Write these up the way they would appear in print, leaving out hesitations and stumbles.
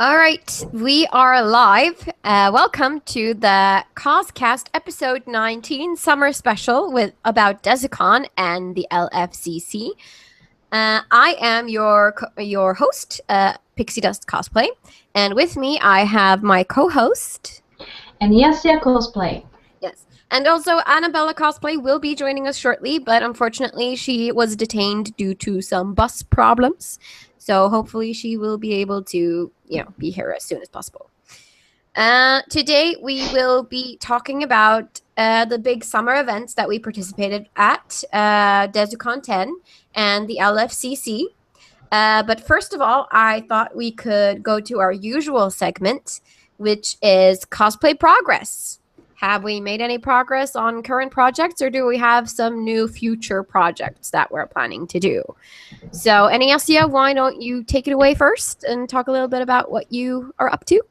All right, we are live. Welcome to the CosCast episode 19 summer special about Desucon and the LFCC. I am your host, Pixie Dust Cosplay, and with me I have my co-host, and Yasia Cosplay. Yes, and also Annabella Cosplay will be joining us shortly, but unfortunately she was detained due to some bus problems. So hopefully she will be able to, be here as soon as possible. Today we will be talking about the big summer events that we participated at, Desucon 10 and the LFCC. But first of all, I thought we could go to our usual segment, which is cosplay progress. Have we made any progress on current projects, or do we have some new future projects that we're planning to do? So, Anastasia, why don't you take it away first and talk a little bit about what you are up to?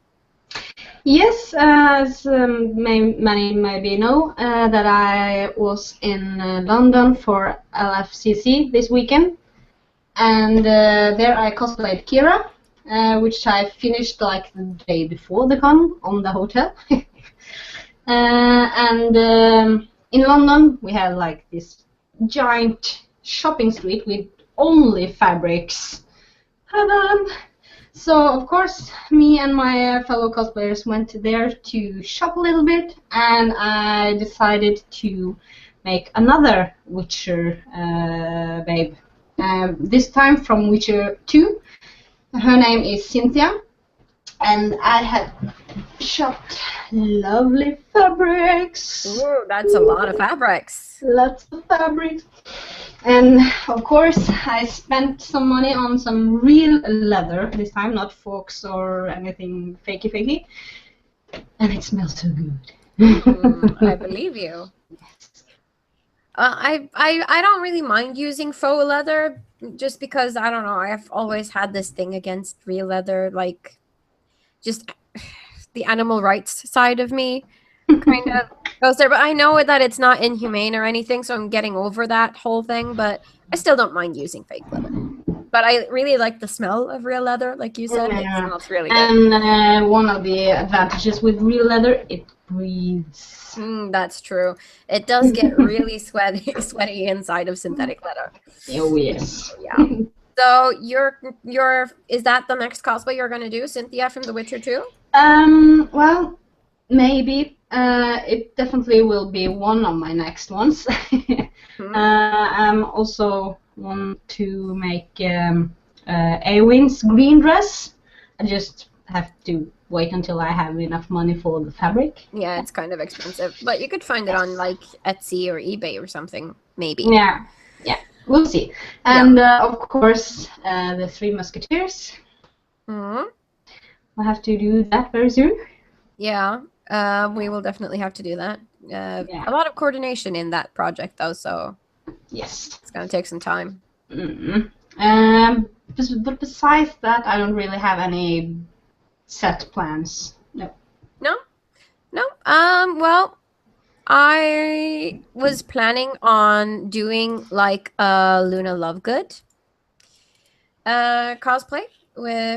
Yes, as many maybe know, that I was in London for LFCC this weekend, and there I cosplayed Kira, which I finished like the day before the con on the hotel. And in London we had like this giant shopping street with only fabrics. So of course me and my fellow cosplayers went there to shop a little bit, and I decided to make another Witcher babe. This time from Witcher 2. Her name is Cynthia. And I had shopped lovely fabrics. Ooh, that's a lot of fabrics. Lots of fabrics. And of course, I spent some money on some real leather this time, not forks or anything fakey. And it smells so good. I believe you. Yes. I don't really mind using faux leather, just because, I don't know, I've always had this thing against real leather, like, just the animal rights side of me kind of goes there. But I know that it's not inhumane or anything, so I'm getting over that whole thing. But I still don't mind using fake leather. But I really like the smell of real leather, like you said. Yeah. It smells really good. And one of the advantages with real leather, it breathes. That's true. It does get really sweaty inside of synthetic leather. Oh, yes. Yeah. So is that the next cosplay you're gonna do, Cynthia from The Witcher 2? Well, maybe. It definitely will be one of my next ones. I'm also want to make Awin's green dress. I just have to wait until I have enough money for the fabric. Yeah, it's kind of expensive, but you could find it on like Etsy or eBay or something, maybe. Yeah. We'll see. And of course, the Three Musketeers. I'll have to do that very soon. Yeah, we will definitely have to do that. A lot of coordination in that project, though, so yes, it's going to take some time. But besides that, I don't really have any set plans. No. Well, I was planning on doing like a Luna Lovegood cosplay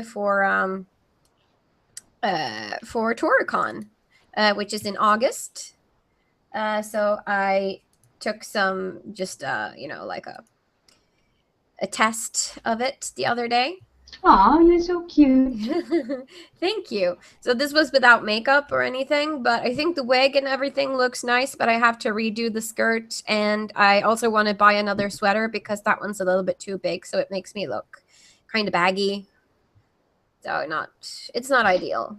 for Toricon, which is in August. So I took some like a test of it the other day. Aw, you're so cute. Thank you. So this was without makeup or anything, but I think the wig and everything looks nice, but I have to redo the skirt, and I also want to buy another sweater because that one's a little bit too big, so it makes me look kind of baggy. So it's not ideal.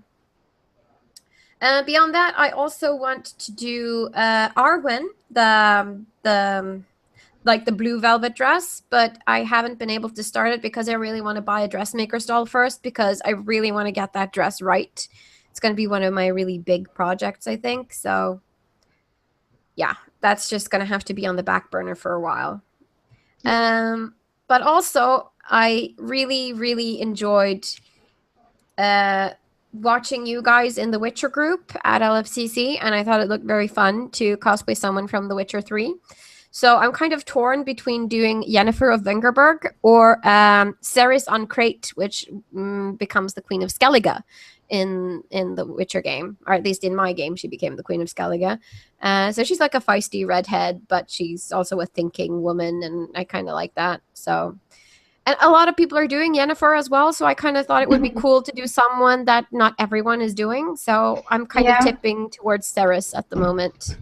Beyond that, I also want to do Arwen, the blue velvet dress, but I haven't been able to start it because I really want to buy a dressmaker's doll first, because I really want to get that dress right. It's going to be one of my really big projects, I think. So yeah, that's just going to have to be on the back burner for a while. But also I really, really enjoyed watching you guys in the Witcher group at LFCC, and I thought it looked very fun to cosplay someone from The Witcher 3. So I'm kind of torn between doing Yennefer of Vengerberg or Ceres on Crate, which becomes the Queen of Skellige in the Witcher game, or at least in my game, she became the Queen of Skellige. So she's like a feisty redhead, but she's also a thinking woman, and I kind of like that. So, and a lot of people are doing Yennefer as well, so I kind of thought it would be cool to do someone that not everyone is doing. So I'm kind of tipping towards Ceres at the moment.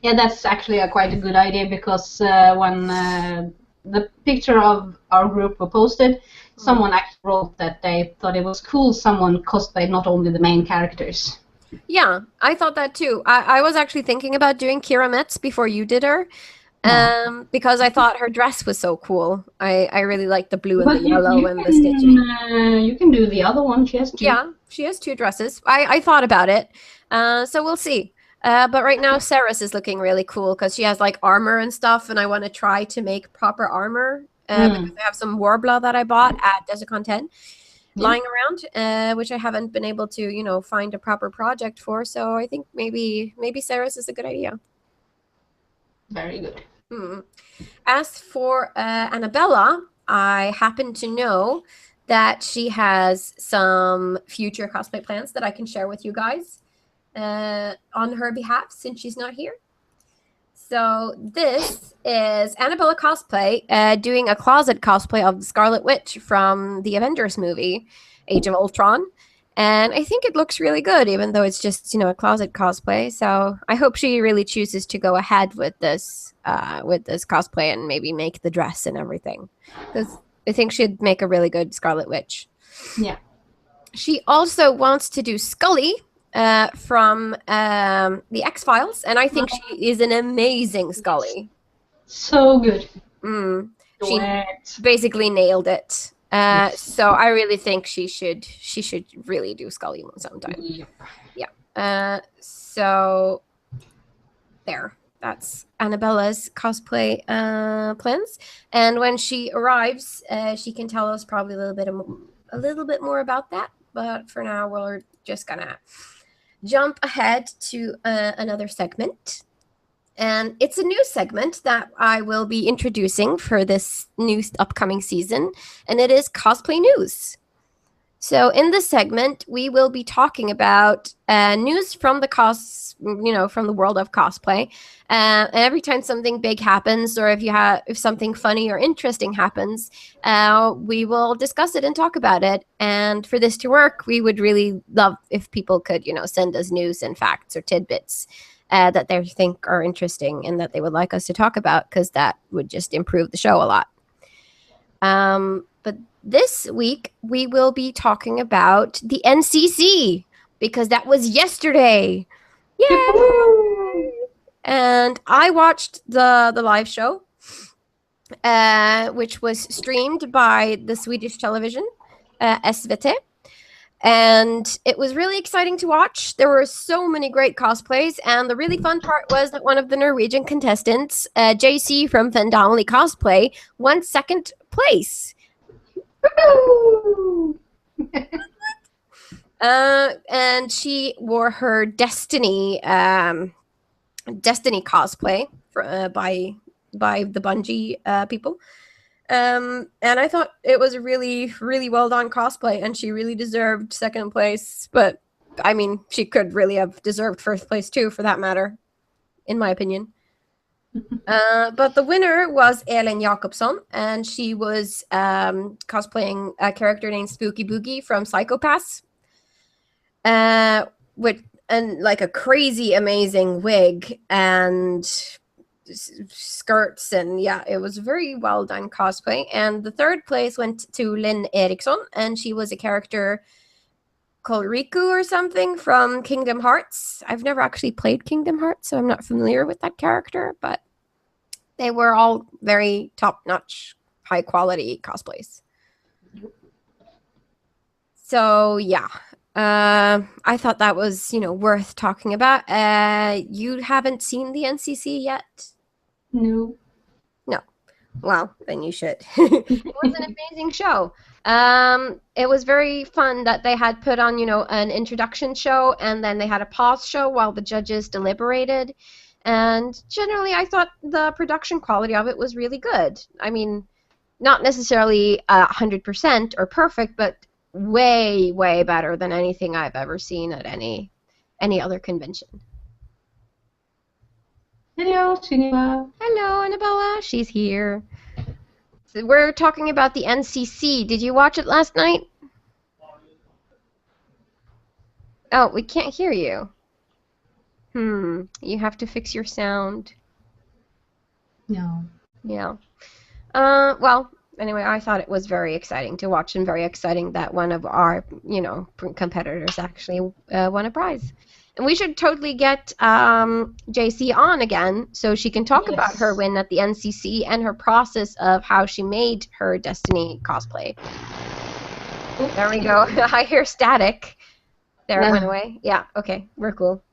Yeah, that's actually quite a good idea, because when the picture of our group were posted, someone actually wrote that they thought it was cool someone cosplayed not only the main characters. Yeah, I thought that too. I was actually thinking about doing Kira Metz before you did her, because I thought her dress was so cool. I really like the blue and the yellow and the stitching. You can do the other one. She has two. Yeah, she has two dresses. I thought about it, so we'll see. But right now, Ceres is looking really cool because she has like armor and stuff, and I want to try to make proper armor because I have some Warbler that I bought at Desucon 10 lying around, which I haven't been able to, find a proper project for. So I think maybe Ceres is a good idea. Very good. As for Annabella, I happen to know that she has some future cosplay plans that I can share with you guys on her behalf, since she's not here. So this is Annabella Cosplay doing a closet cosplay of the Scarlet Witch from the Avengers movie, Age of Ultron. And I think it looks really good, even though it's just, a closet cosplay. So I hope she really chooses to go ahead with this cosplay and maybe make the dress and everything, because I think she'd make a really good Scarlet Witch. Yeah. She also wants to do Scully from the X-Files, and I think she is an amazing Scully. So good. She basically nailed it. So I really think she should really do Scully sometime. Yeah. So there. That's Annabella's cosplay plans. And when she arrives, she can tell us probably a little bit more about that. But for now, we're just gonna jump ahead to another segment. And it's a new segment that I will be introducing for this new upcoming season, and it is Cosplay News. So in this segment, we will be talking about news from the from the world of cosplay. And every time something big happens, or if something funny or interesting happens, we will discuss it and talk about it. And for this to work, we would really love if people could, send us news and facts or tidbits that they think are interesting and that they would like us to talk about, because that would just improve the show a lot. But this week, we will be talking about the NCC, because that was yesterday. Yay! And I watched the live show, which was streamed by the Swedish television, SVT. And it was really exciting to watch. There were so many great cosplays, and the really fun part was that one of the Norwegian contestants, JC from Fendomly Cosplay, won second place. And she wore her Destiny cosplay by the Bungie people. And I thought it was a really, really well done cosplay, and she really deserved second place. But I mean, she could really have deserved first place too, for that matter, in my opinion. But the winner was Elin Jakobsson, and she was cosplaying a character named Spooky Boogie from Psycho-Pass, with like a crazy amazing wig and skirts, and yeah, it was a very well done cosplay. And the third place went to Lynn Eriksson, and she was a character called Riku or something from Kingdom Hearts. I've never actually played Kingdom Hearts, so I'm not familiar with that character, but they were all very top-notch, high-quality cosplays. So yeah, I thought that was, worth talking about. You haven't seen the NCC yet? No. Well, then you should. It was an amazing show. It was very fun that they had put on, an introduction show, and then they had a pause show while the judges deliberated. And generally, I thought the production quality of it was really good. I mean, not necessarily 100% or perfect, but way, way better than anything I've ever seen at any other convention. Hello, Sunila. Hello, Annabella. She's here. So we're talking about the NCC. Did you watch it last night? Oh, we can't hear you. You have to fix your sound. No. Yeah. Well, anyway, I thought it was very exciting to watch and very exciting that one of our, competitors actually won a prize. And we should totally get JC on again so she can talk about her win at the NCC and her process of how she made her Destiny cosplay. There we go. I hear static. There, it went away. Yeah, okay, we're cool.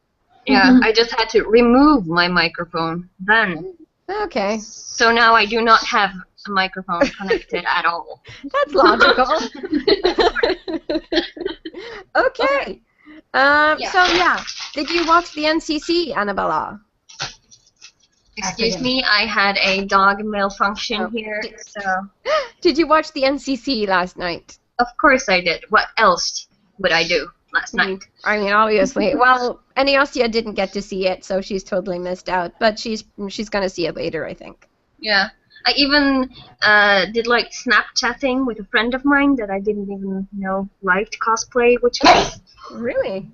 Yeah, I just had to remove my microphone then. Okay. So now I do not have a microphone connected at all. That's logical. Okay. So yeah, did you watch the NCC, Annabella? Excuse me, I had a dog malfunction here, so... Did you watch the NCC last night? Of course I did. What else would I do last night? I mean, obviously. Well, Eniasia didn't get to see it, so she's totally missed out. But she's gonna see it later, I think. Yeah. I even did like Snapchatting with a friend of mine that I didn't even know liked cosplay, which was... Really?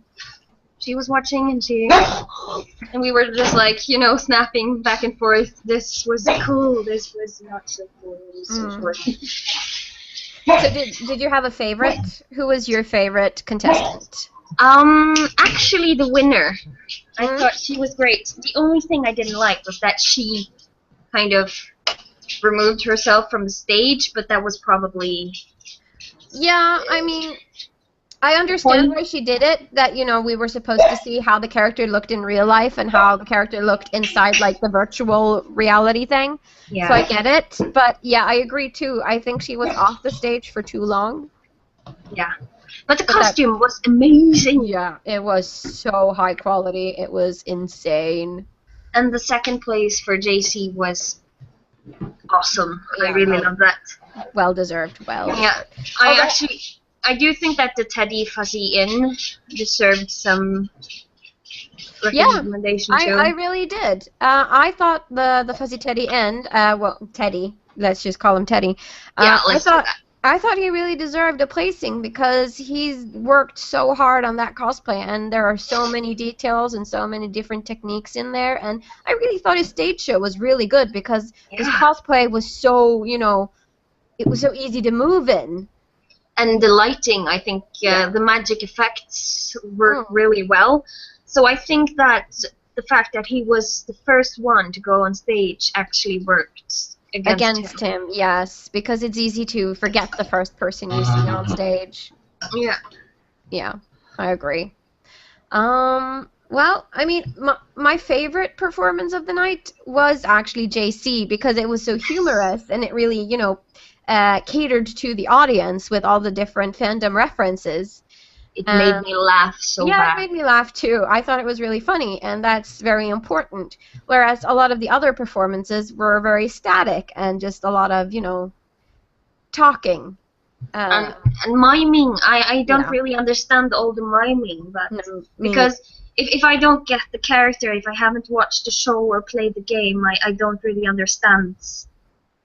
She was watching and we were just like, snapping back and forth. This was cool. This was not so cool. So did you have a favorite? Who was your favorite contestant? Actually the winner. I thought she was great. The only thing I didn't like was that she kind of removed herself from the stage, but that was probably... Yeah, I mean, I understand why she did it, that, we were supposed to see how the character looked in real life and how the character looked inside, like, the virtual reality thing. Yeah. So I get it. But, yeah, I agree, too. I think she was off the stage for too long. Yeah. But the costume was amazing. Yeah, it was so high quality. It was insane. And the second place for JC was awesome. Yeah, I really love that. Well deserved. Well. Yeah. I do think that the Teddy Fuzzy Inn deserved some recommendation too. I really did. I thought the Fuzzy Teddy Inn, Teddy, let's just call him Teddy. Yeah, let's do that. I thought he really deserved a placing because he's worked so hard on that cosplay, and there are so many details and so many different techniques in there, and I really thought his stage show was really good because his cosplay was so, it was so easy to move in. And the lighting, I think the magic effects worked really well. So I think that the fact that he was the first one to go on stage actually worked against him. Yes, because it's easy to forget the first person you see on stage. Yeah. Yeah, I agree. Well, I mean, my favorite performance of the night was actually JC because it was so humorous and it really, catered to the audience with all the different fandom references. It made me laugh so bad. Yeah, it made me laugh too. I thought it was really funny, and that's very important. Whereas a lot of the other performances were very static and just a lot of, talking. And miming. I don't really understand all the miming, but because if I don't get the character, if I haven't watched the show or played the game, I don't really understand.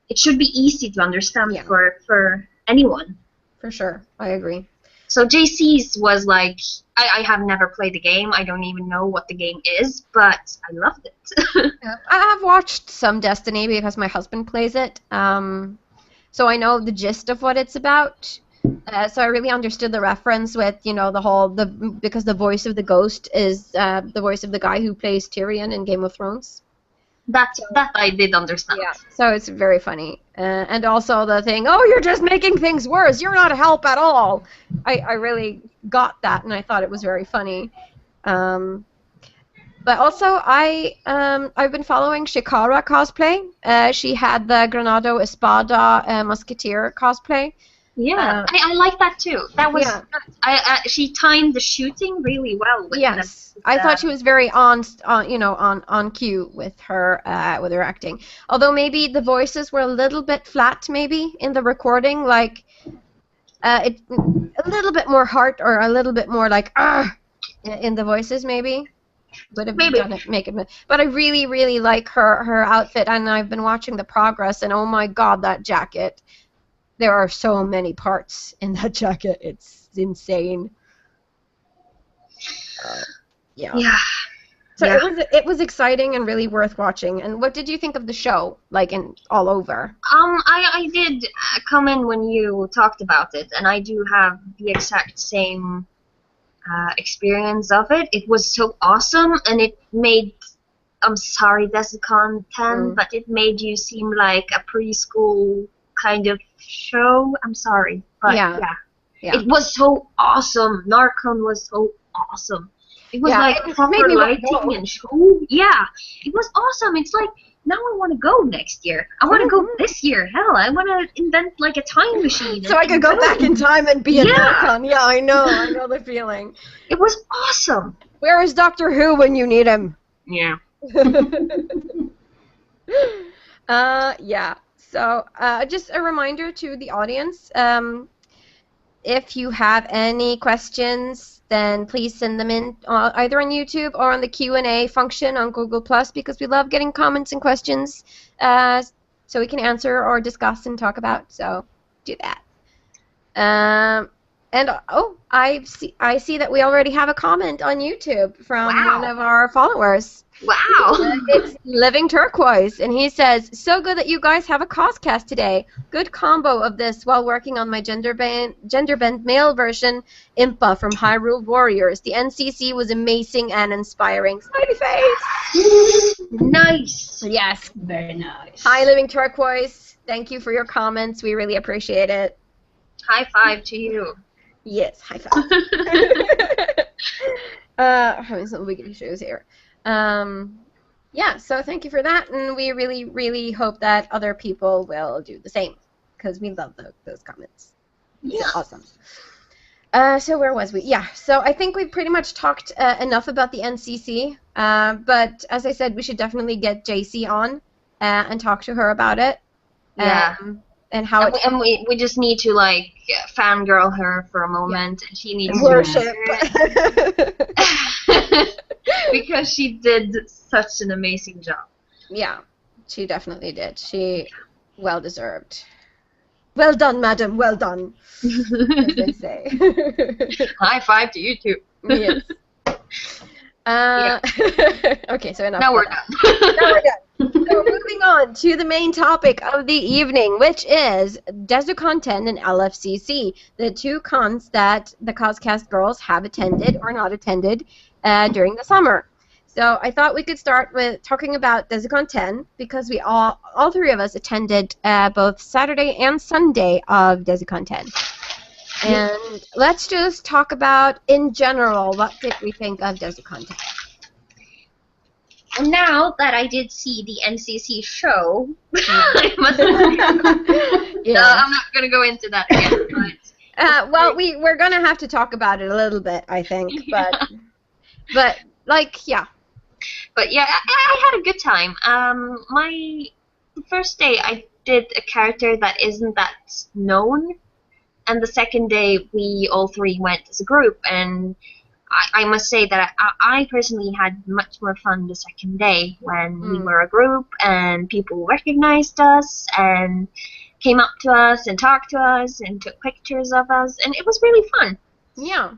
It should be easy to understand for anyone. For sure, I agree. So JC's was like, I have never played the game. I don't even know what the game is, but I loved it. Yeah. I have watched some Destiny because my husband plays it. So I know the gist of what it's about. So I really understood the reference with, because the voice of the ghost is the voice of the guy who plays Tyrion in Game of Thrones. That I did understand. Yeah, so it's very funny. And also the thing, you're just making things worse. You're not a help at all. I really got that, and I thought it was very funny. But also, I've been following Shikara cosplay. She had the Granado Espada Musketeer cosplay. Yeah, I like that too. That was she timed the shooting really well. With yes, I thought she was very on cue with her acting. Although maybe the voices were a little bit flat, maybe in the recording, like a little bit more heart or a little bit more like in the voices, maybe. Would have done it, but I really, really like her outfit, and I've been watching the progress, and oh my god, that jacket! There are so many parts in that jacket; it's insane. Yeah. So it was exciting and really worth watching. And what did you think of the show, like all over? I did come in when you talked about it, and I do have the exact same experience of it. It was so awesome, and it made, I'm sorry, Desucon 10, but it made you seem like a preschool kind of show. I'm sorry, but yeah. It was so awesome. Narcon was so awesome. It was like proper lighting and show. Yeah, it was awesome. It's like, now I want to go next year. I want to go this year. Hell, I want to invent like a time machine. So I could go back in time and be a Narcon. Yeah, I know the feeling. It was awesome. Where is Doctor Who when you need him? Yeah. Yeah. So just a reminder to the audience, if you have any questions, then please send them in either on YouTube or on the Q&A function on Google+, because we love getting comments and questions so we can answer or discuss and talk about. So do that. And I see that we already have a comment on YouTube from one of our followers. Wow. It's Living Turquoise, and he says, so good that you guys have a CosCast today. Good combo of this while working on my gender bend male version, Impa from Hyrule Warriors. The NCC was amazing and inspiring. Smiley face! Nice! Yes. Very nice. Hi, Living Turquoise. Thank you for your comments. We really appreciate it. High five to you. Yes, high five. Having some wiggly shows here. Yeah, so thank you for that, and we really, really hope that other people will do the same, because we love those comments. Yeah. So awesome. So where was we? Yeah, so I think we've pretty much talked enough about the NCC, but as I said, we should definitely get JC on and talk to her about it. Yeah. And how and we just need to like fangirl her for a moment, and she needs worship. Because she did such an amazing job. Yeah, she definitely did. She well deserved. Well done, madam. Well done. As they say. High five to you too. Yes. Okay, so enough. Now we're done. Now we're done. So moving on to the main topic of the evening, which is Desucon 10 and LFCC, the two cons that the CosCast girls have attended or not attended during the summer. So I thought we could start with talking about Desucon 10, because we all three of us attended both Saturday and Sunday of Desucon 10. And let's just talk about, in general, what did we think of Desucon 10? And now that I did see the NCC show, I must Yeah. I'm not going to go into that again. But well, we're going to have to talk about it a little bit, I think. But like, yeah. But yeah, I had a good time. The first day I did a character that isn't that known, and the second day we all three went as a group, and I must say that I personally had much more fun the second day when we were a group and people recognized us and came up to us and talked to us and took pictures of us, and it was really fun. Yeah.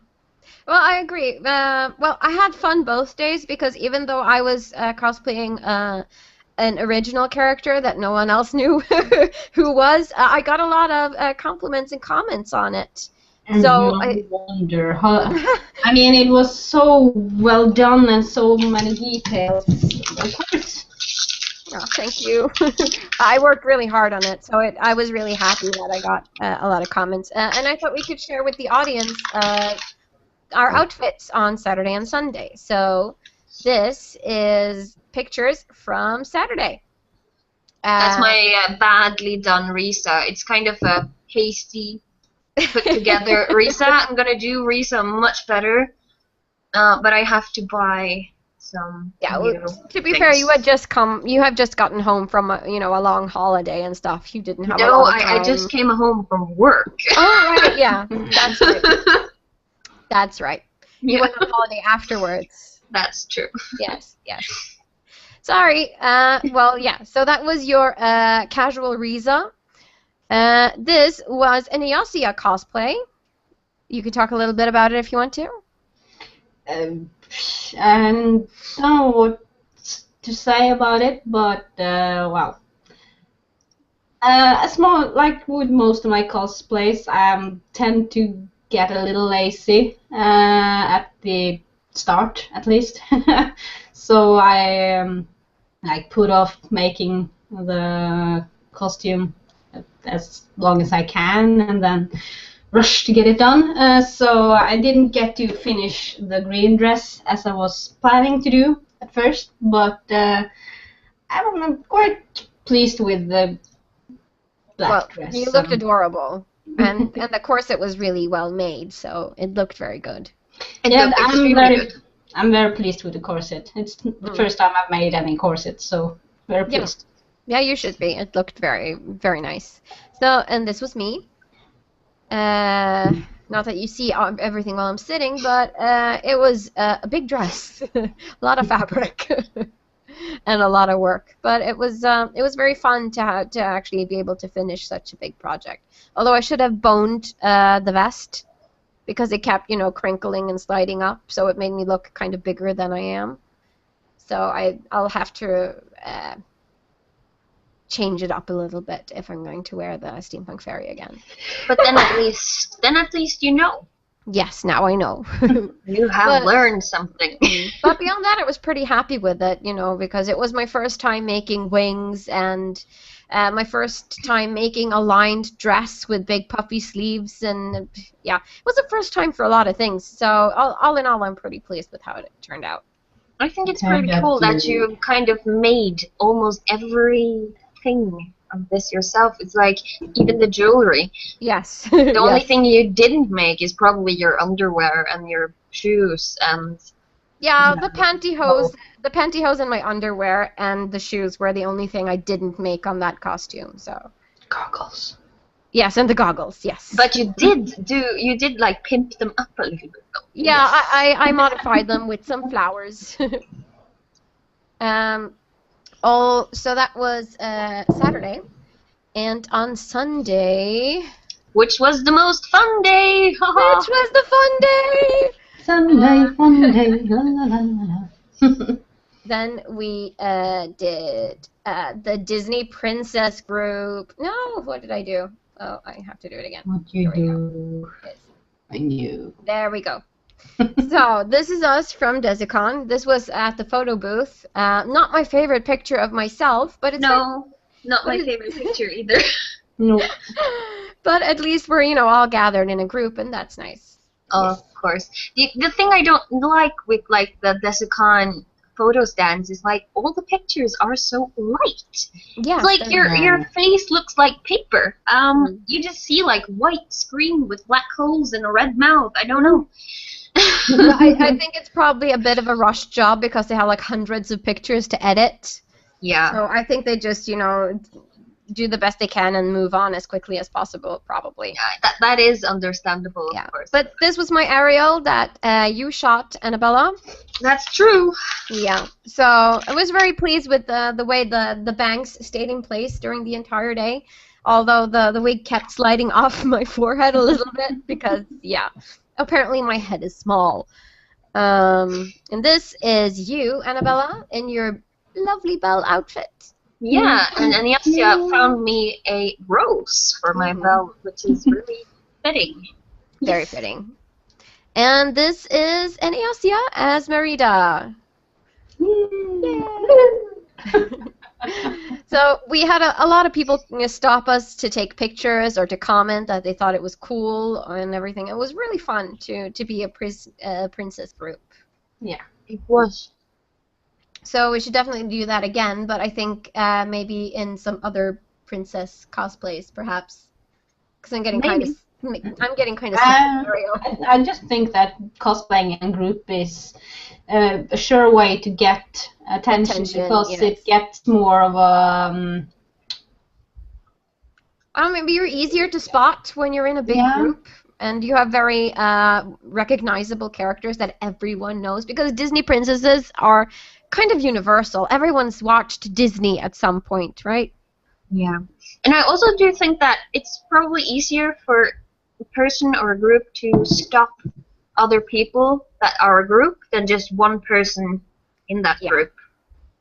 Well, I agree. Well, I had fun both days, because even though I was cosplaying an original character that no one else knew who was, I got a lot of compliments and comments on it. And so I wonder how. I mean, it was so well done and so many details. Of course. Oh, thank you. I worked really hard on it, so I was really happy that I got a lot of comments. And I thought we could share with the audience our outfits on Saturday and Sunday. So this is pictures from Saturday. That's my badly done Risa. It's kind of a pasty put together Risa. I'm gonna do Risa much better, but I have to buy some new to be things. fair, you have just gotten home from a long holiday and stuff. You didn't have a No, lot of time. I just came home from work. Oh, right, yeah, that's right. That's right. You Yeah. went on holiday afterwards. That's true. Yes. Sorry. Well, yeah. So that was your casual Riza. This was an Eosia cosplay. You could talk a little bit about it if you want to. And I don't know what to say about it, but well, like with most of my cosplays, I tend to get a little lazy at the start, at least. So I like put off making the costume as long as I can, and then rush to get it done. So I didn't get to finish the green dress as I was planning to do at first, but I'm quite pleased with the black dress. You looked adorable, and the corset was really well made, so it looked very good. And I'm very pleased with the corset. It's the first time I've made any corset, so very pleased. Yeah, you should be. It looked very, very nice. So, and this was me. Not that you see everything while I'm sitting, but it was a big dress, a lot of fabric, and a lot of work. But it was very fun to actually be able to finish such a big project. Although I should have boned the vest, because it kept, crinkling and sliding up, so it made me look kind of bigger than I am. So I'll have to change it up a little bit if I'm going to wear the Steampunk Fairy again. But then at least you know. Yes, now I know. You have learned something. But beyond that, I was pretty happy with it, because it was my first time making wings, and my first time making a lined dress with big puffy sleeves, and yeah, it was the first time for a lot of things. So all in all, I'm pretty pleased with how it turned out. I think it's pretty cool that you kind of made almost everything of this yourself. It's like even the jewelry. Yes. The only thing you didn't make is probably your underwear and your shoes and. Yeah, the pantyhose and my underwear and the shoes were the only thing I didn't make on that costume. So. Goggles. Yes, and the goggles. Yes. But you did like pimp them up a little bit though. Yeah, yes. I modified them with some flowers. So that was Saturday, and on Sunday. Which was the most fun day. Which was the fun day. Sunday, fun day, la la la la. Then we did the Disney Princess group. No, what did I do? Oh, I have to do it again. What you do? I knew. There we go. So this is us from Desucon. This was at the photo booth. Not my favorite picture of myself, but it's not my favorite picture either. No. But at least we're all gathered in a group, and that's nice. Of course. The thing I don't like with like the Desucon photo stands is like all the pictures are so light. Yeah. It's like your face looks like paper. You just see like white screen with black holes and a red mouth. I don't know. I think it's probably a bit of a rush job because they have like hundreds of pictures to edit. Yeah. So I think they just, do the best they can and move on as quickly as possible, probably. Yeah, that is understandable, of course. But this was my Ariel that you shot, Annabella. That's true. Yeah. So I was very pleased with the way the bangs stayed in place during the entire day, although the wig kept sliding off my forehead a little bit because, yeah, apparently my head is small. And this is you, Annabella, in your lovely bell outfit. Yeah, and Yasia found me a rose for my bell, which is really fitting. Very fitting. And this is Yasia as Merida. So we had a lot of people stop us to take pictures or to comment that they thought it was cool and everything. It was really fun to be a princess group. Yeah, it was. So we should definitely do that again, but I think maybe in some other princess cosplays, perhaps, because I'm getting kind of I'm getting kind of sick of Mario. I just think that cosplaying in group is a sure way to get attention because it gets more of a. Maybe you're easier to spot when you're in a big group, and you have very recognizable characters that everyone knows, because Disney princesses are kind of universal. Everyone's watched Disney at some point, right? Yeah. And I also do think that it's probably easier for a person or a group to stop other people that are a group than just one person in that group.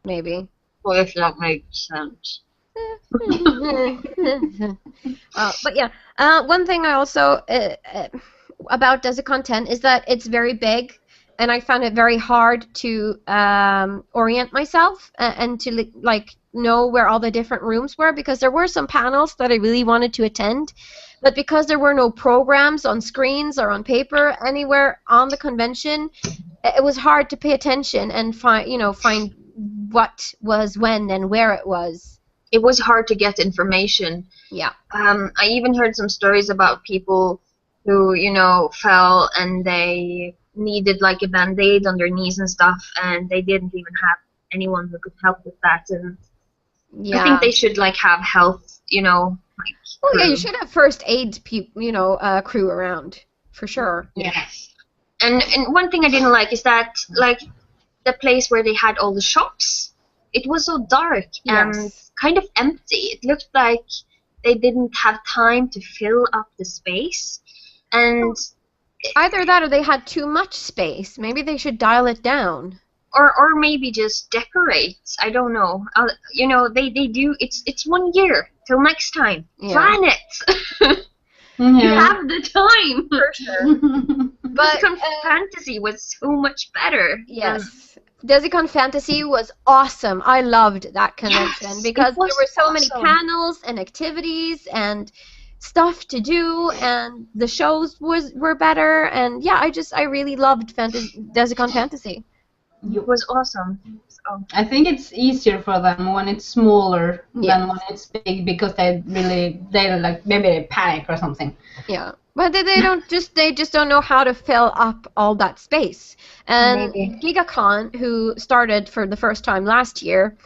Maybe. Well, if that makes sense. But yeah, one thing I also about Desucon 10 is that it's very big, and I found it very hard to orient myself and to like know where all the different rooms were, because there were some panels that I really wanted to attend, but because there were no programs on screens or on paper anywhere on the convention, it was hard to pay attention and find what was when and where it was. It was hard to get information. Yeah. I even heard some stories about people who, fell and they needed like a band-aid on their knees and stuff, and they didn't even have anyone who could help with that. And I think they should like have health, Well, yeah, you should have first aid crew around for sure. Yes. And one thing I didn't like is that like the place where they had all the shops, it was so dark and kind of empty. It looked like they didn't have time to fill up the space. And either that or they had too much space. Maybe they should dial it down. Or maybe just decorate. I don't know. They do. It's 1 year till next time. Plan it. You have the time. For sure. But Fantasy was so much better. Yes. Desucon Fantasy was awesome. I loved that convention because there were so many panels and activities and stuff to do, and the shows were better, and I really loved Desucon Fantasy. It was awesome. I think it's easier for them when it's smaller than when it's big, because they like maybe panic or something. Yeah. But they just don't know how to fill up all that space. And GigaCon, who started for the first time last year,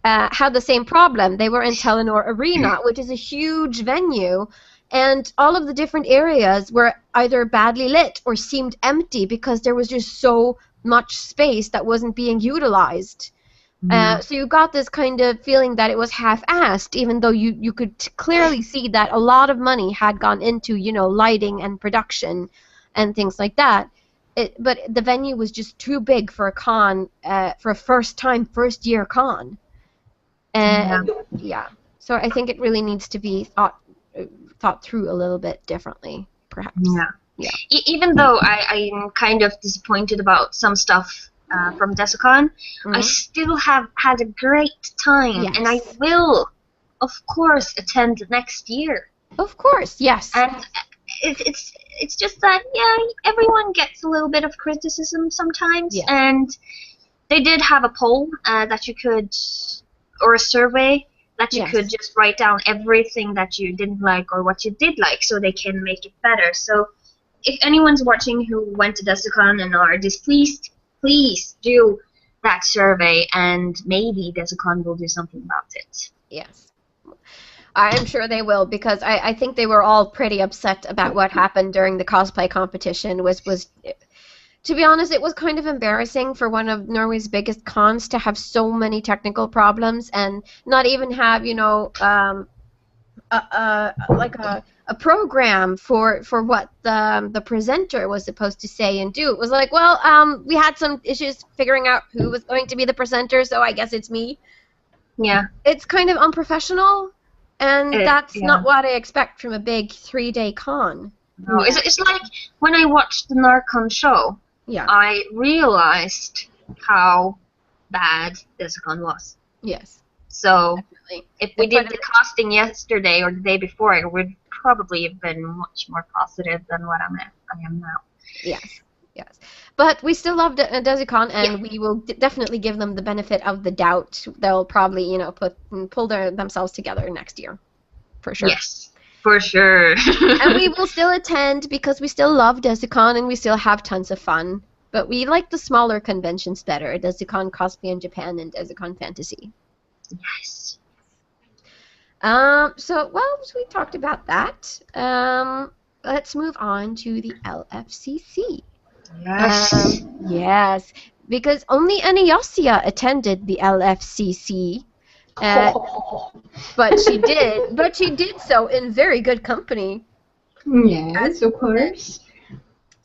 had the same problem. They were in Telenor Arena, which is a huge venue, and all of the different areas were either badly lit or seemed empty because there was just so much space that wasn't being utilized. So you got this kind of feeling that it was half-assed, even though you could clearly see that a lot of money had gone into, lighting and production and things like that. But the venue was just too big for a con, for a first-year con. So I think it really needs to be thought through a little bit differently, perhaps. Yeah. Even though I'm kind of disappointed about some stuff from Desucon, I still have had a great time, and I will, of course, attend next year. Of course, yes. And it's just that everyone gets a little bit of criticism sometimes, and they did have a poll that you could, or a survey that you could just write down everything that you didn't like or what you did like, so they can make it better. So if anyone's watching who went to Desucon and are displeased, please do that survey, and maybe Desucon will do something about it. Yes. I'm sure they will, because I think they were all pretty upset about what happened during the cosplay competition. Was to be honest, it was kind of embarrassing for one of Norway's biggest cons to have so many technical problems and not even have, a program for what the presenter was supposed to say and do. It was like, well, we had some issues figuring out who was going to be the presenter, so I guess it's me. Yeah. It's kind of unprofessional, and that's not what I expect from a big 3-day con. No, it's like when I watched the Narcon show, I realized how bad Desucon was. Yes. So if we did the casting yesterday or the day before, I would probably have been much more positive than what I am now. Yes. But we still love Desucon, and we will definitely give them the benefit of the doubt. They'll probably, pull themselves together next year, for sure. Yes, For sure. And we will still attend because we still love Desucon and we still have tons of fun. But we like the smaller conventions better. Desucon Cosplay in Japan and Desucon Fantasy. Yes. So we talked about that. Let's move on to the LFCC. Yes. Yes, because only Anastasia attended the LFCC. But she did so in very good company. Yes, of course.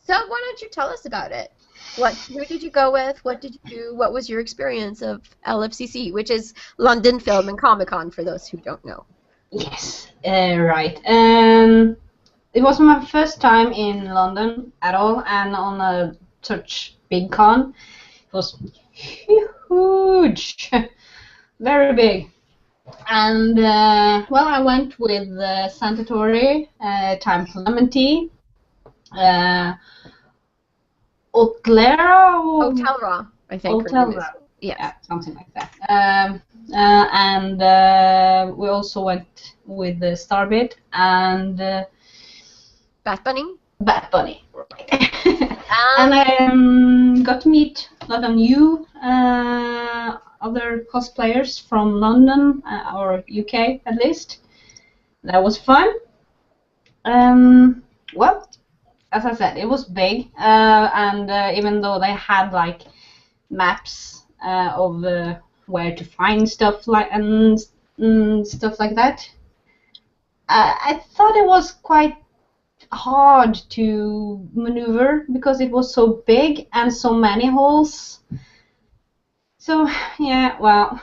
So why don't you tell us about it? Who did you go with? What did you do? What was your experience of LFCC, which is London Film and Comic-Con for those who don't know? Yes, right. It was my first time in London at all, and on such big con. It was huge, very big. And I went with Santatori, Time Clementi, Otelra, I think. Otelra. Yes. Yeah, something like that. And we also went with the Starbit and Bat Bunny. Bat Bunny, right. And I got to meet a lot of new other cosplayers from London or UK at least. That was fun. Well, as I said, it was big, and even though they had like maps of where to find stuff and stuff like that, I thought it was quite hard to maneuver because it was so big and so many holes. So yeah, well,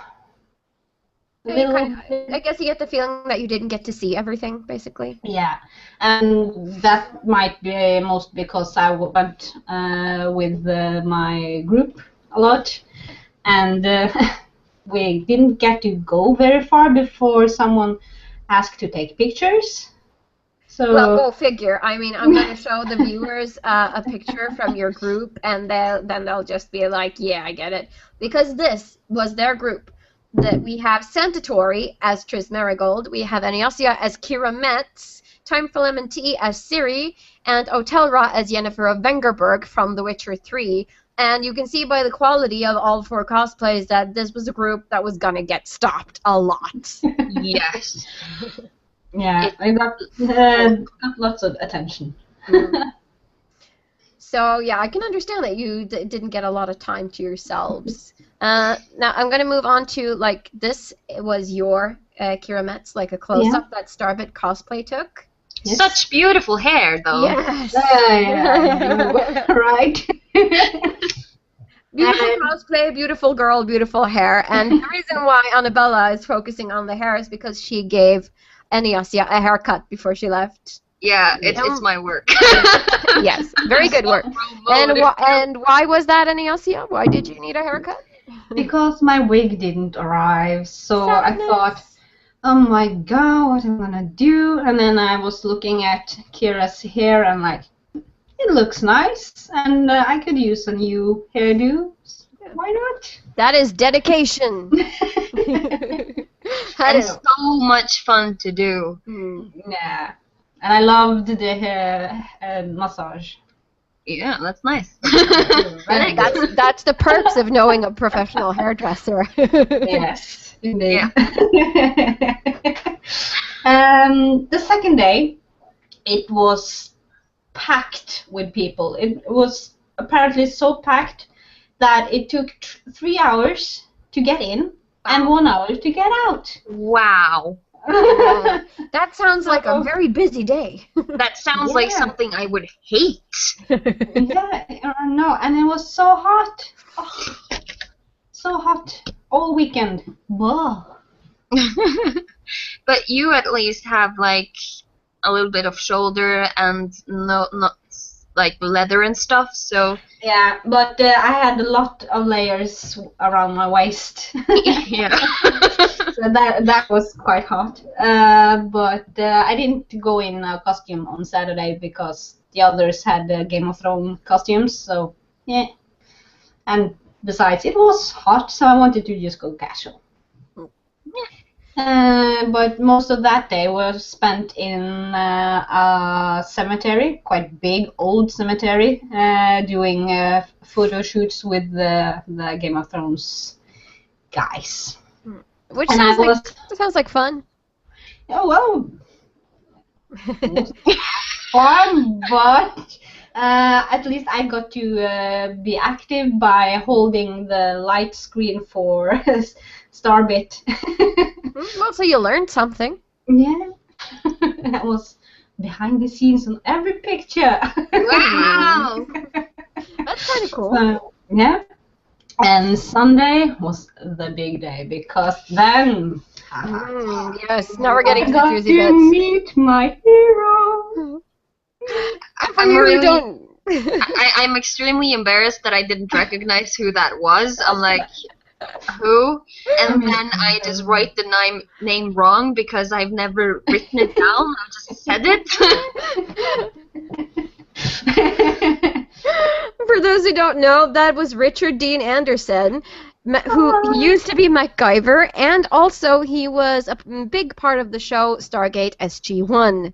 I guess you get the feeling that you didn't get to see everything, basically. Yeah, and that might be most because I went with my group a lot, and we didn't get to go very far before someone asked to take pictures. So, well, go figure. I mean, I'm going to show the viewers a picture from your group, and then they'll just be like, yeah, I get it. Because this was their group. That we have Santatori as Triss Marigold, we have Anastasia as Kira Metz, Time for Lemon Tea as Ciri, and Otelra as Yennefer of Vengerberg from The Witcher 3. And you can see by the quality of all 4 cosplays that this was a group that was gonna get stopped a lot. Yes. Yeah, I got lots of attention. So yeah, I can understand that you didn't get a lot of time to yourselves. Now I'm going to move on to, like, this was your Kira Metz, like a close-up that Starbit cosplay took. Yes. Such beautiful hair, though. Yes. Right. Beautiful cosplay, beautiful girl, beautiful hair. And the reason why Annabella is focusing on the hair is because she gave Anastasia a haircut before she left. Yeah, it's my work. Yes, very good work. And why was that, Anastasia? Why did you need a haircut? Because my wig didn't arrive, so I thought, oh my god, what am I gonna do? And then I was looking at Kira's hair and like, it looks nice, and I could use a new hairdo. Why not? That is dedication. That is so much fun to do. Yeah, and I loved the hair massage. Yeah, that's nice. That's the perks of knowing a professional hairdresser. Yes, indeed. Yeah. The second day, it was packed with people. It was apparently so packed that it took 3 hours to get in and 1 hour to get out. Wow. That sounds like a very busy day. That sounds like something I would hate. Yeah, no, and it was so hot. Oh, so hot all weekend. Whoa. But you at least have like a little bit of shoulder and not like leather and stuff, so yeah, but I had a lot of layers around my waist. Yeah. So that was quite hot. But I didn't go in a costume on Saturday because the others had Game of Thrones costumes, so yeah. And besides, it was hot, so I wanted to just go casual. Yeah. But most of that day was spent in a cemetery, quite big, old cemetery, doing photo shoots with the Game of Thrones guys. Which sounds like fun. Oh, well, it was fun, but at least I got to be active by holding the light screen for Starbit. Well, so you learned something. Yeah, that was behind the scenes on every picture. Wow! That's kind of cool. So, yeah, and Sunday was the big day because then yes, now we're getting to the I got juicy to bits. meet my hero. I'm really, don't. I'm extremely embarrassed that I didn't recognize who that was. I'm like, who? And then I just write the name wrong because I've never written it down. I just said it. For those who don't know, that was Richard Dean Anderson, who used to be MacGyver, and also he was a big part of the show Stargate SG-1.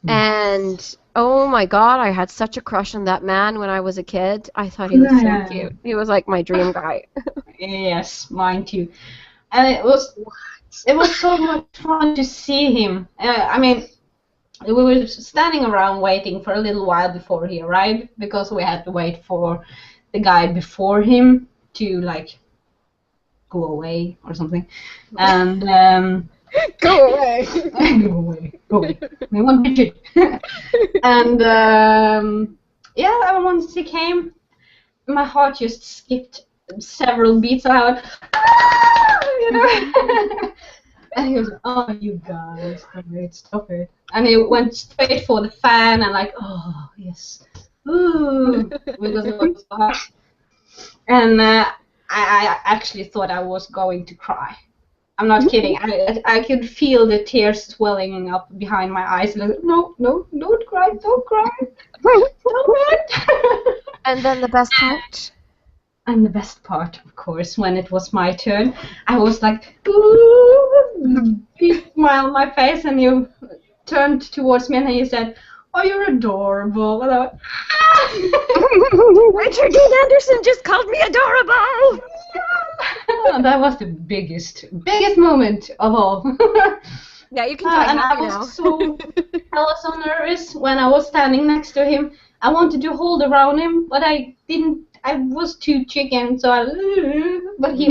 And oh my god, I had such a crush on that man when I was a kid. I thought he was so cute. He was like my dream guy. Yes, mine too. And it was so much fun to see him. I mean, we were standing around waiting for a little while before he arrived because we had to wait for the guy before him to like go away or something. And Go away. Go away. We want Richard. And yeah, once he came, my heart just skipped several beats out. You know. And he was like, "Oh, you guys, stop it!" And he went straight for the fan and like, "Oh yes, ooh," because it was so hot. And I actually thought I was going to cry. I'm not kidding. I could feel the tears swelling up behind my eyes. Like, no, don't cry, don't cry. Stop it. And then the best part? And the best part, of course, when it was my turn, I was like, ooh, big smile on my face, and you turned towards me and you said, "Oh, you're adorable." And I went, Richard Dean Anderson just called me adorable! Yeah. That was the biggest moment of all. Yeah, you can tell And I was so nervous when I was standing next to him. I wanted to hold around him, but I didn't. I was too chicken, so but he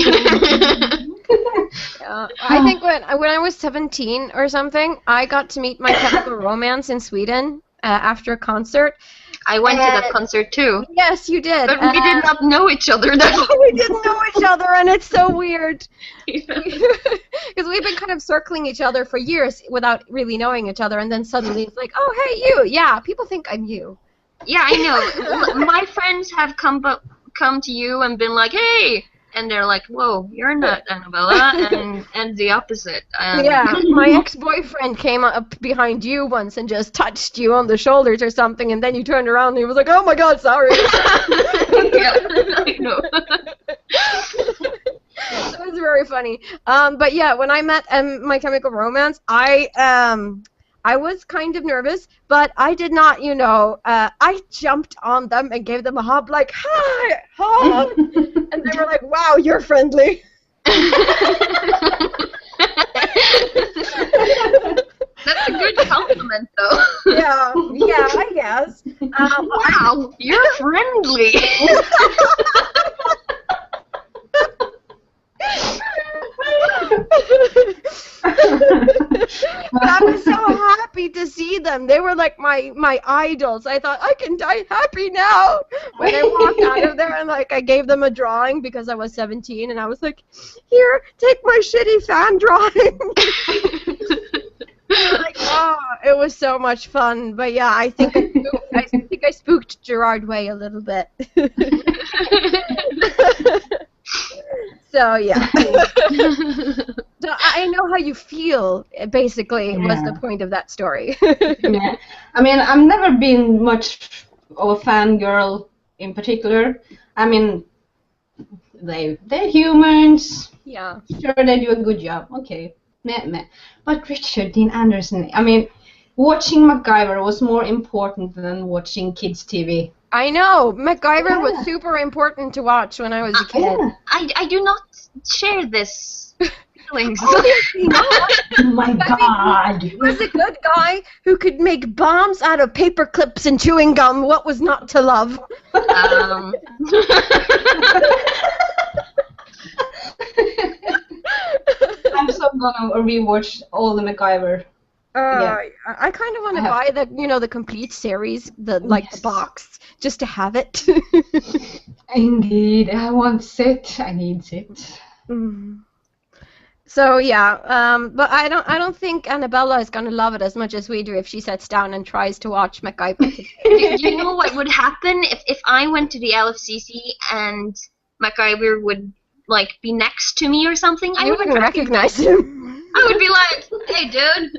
I think when I was 17 or something, I got to meet My Chemical Romance in Sweden after a concert. I went to that concert too. Yes, you did. But we did not know each other though. We didn't know each other, and it's so weird. Because we've been kind of circling each other for years without really knowing each other, and then suddenly it's like, oh, hey, you. Yeah, people think I'm you. Yeah, I know. My friends have come to you and been like, hey! And they're like, whoa, you're not Annabella, and the opposite. Yeah, my ex-boyfriend came up behind you once and just touched you on the shoulders or something, and then you turned around and he was like, oh my god, sorry. Yeah, I know. That was very funny. But yeah, when I met My Chemical Romance, I was kind of nervous, but I did not, I jumped on them and gave them a hug, like, hi, hug, and they were like, wow, you're friendly. That's a good compliment, though. Yeah, I guess. Wow, you're friendly. But I was so happy to see them. They were like my idols. I thought I can die happy now. When I walked out of there and like I gave them a drawing because I was 17 and I was like, here, take my shitty fan drawing. Like, oh, it was so much fun. But yeah, I think I spooked Gerard Way a little bit. So yeah. So I know how you feel, basically, was the point of that story. Yeah. I mean, I've never been much of a fangirl in particular. I mean, they're humans. Yeah. Sure, they do a good job. Okay. Meh, meh. But Richard Dean Anderson, I mean, watching MacGyver was more important than watching kids' TV. I know. MacGyver was super important to watch when I was a kid. Yeah. I do not share this feelings. Obviously not. Oh my God. He was a good guy who could make bombs out of paper clips and chewing gum. What was not to love? I'm so gonna rewatch all the MacGyver. I kind of want to buy the complete series, the box, just to have it. Indeed, I want it. I need it. Mm. So yeah, but I don't think Annabella is gonna love it as much as we do if she sits down and tries to watch MacGyver. You know what would happen if I went to the LFCC and MacGyver would be next to me or something? I wouldn't recognize him. I would be like, "Hey, dude,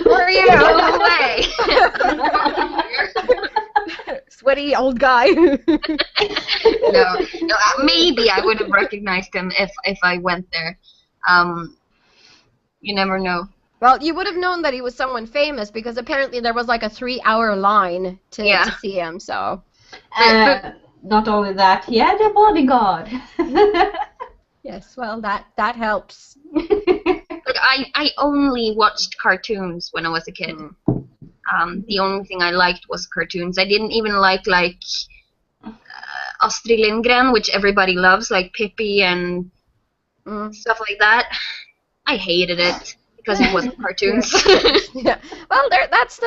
where are you? Go away." Sweaty old guy. No, maybe I would have recognized him if I went there. You never know. Well, you would have known that he was someone famous because apparently there was a 3-hour line to see him. So. Not only that, he had a bodyguard. Yes, well, that helps. But I only watched cartoons when I was a kid. The only thing I liked was cartoons. I didn't even like Astrid Lindgren, which everybody loves, like Pippi and stuff like that. I hated it because it wasn't cartoons. Yeah. Well, that's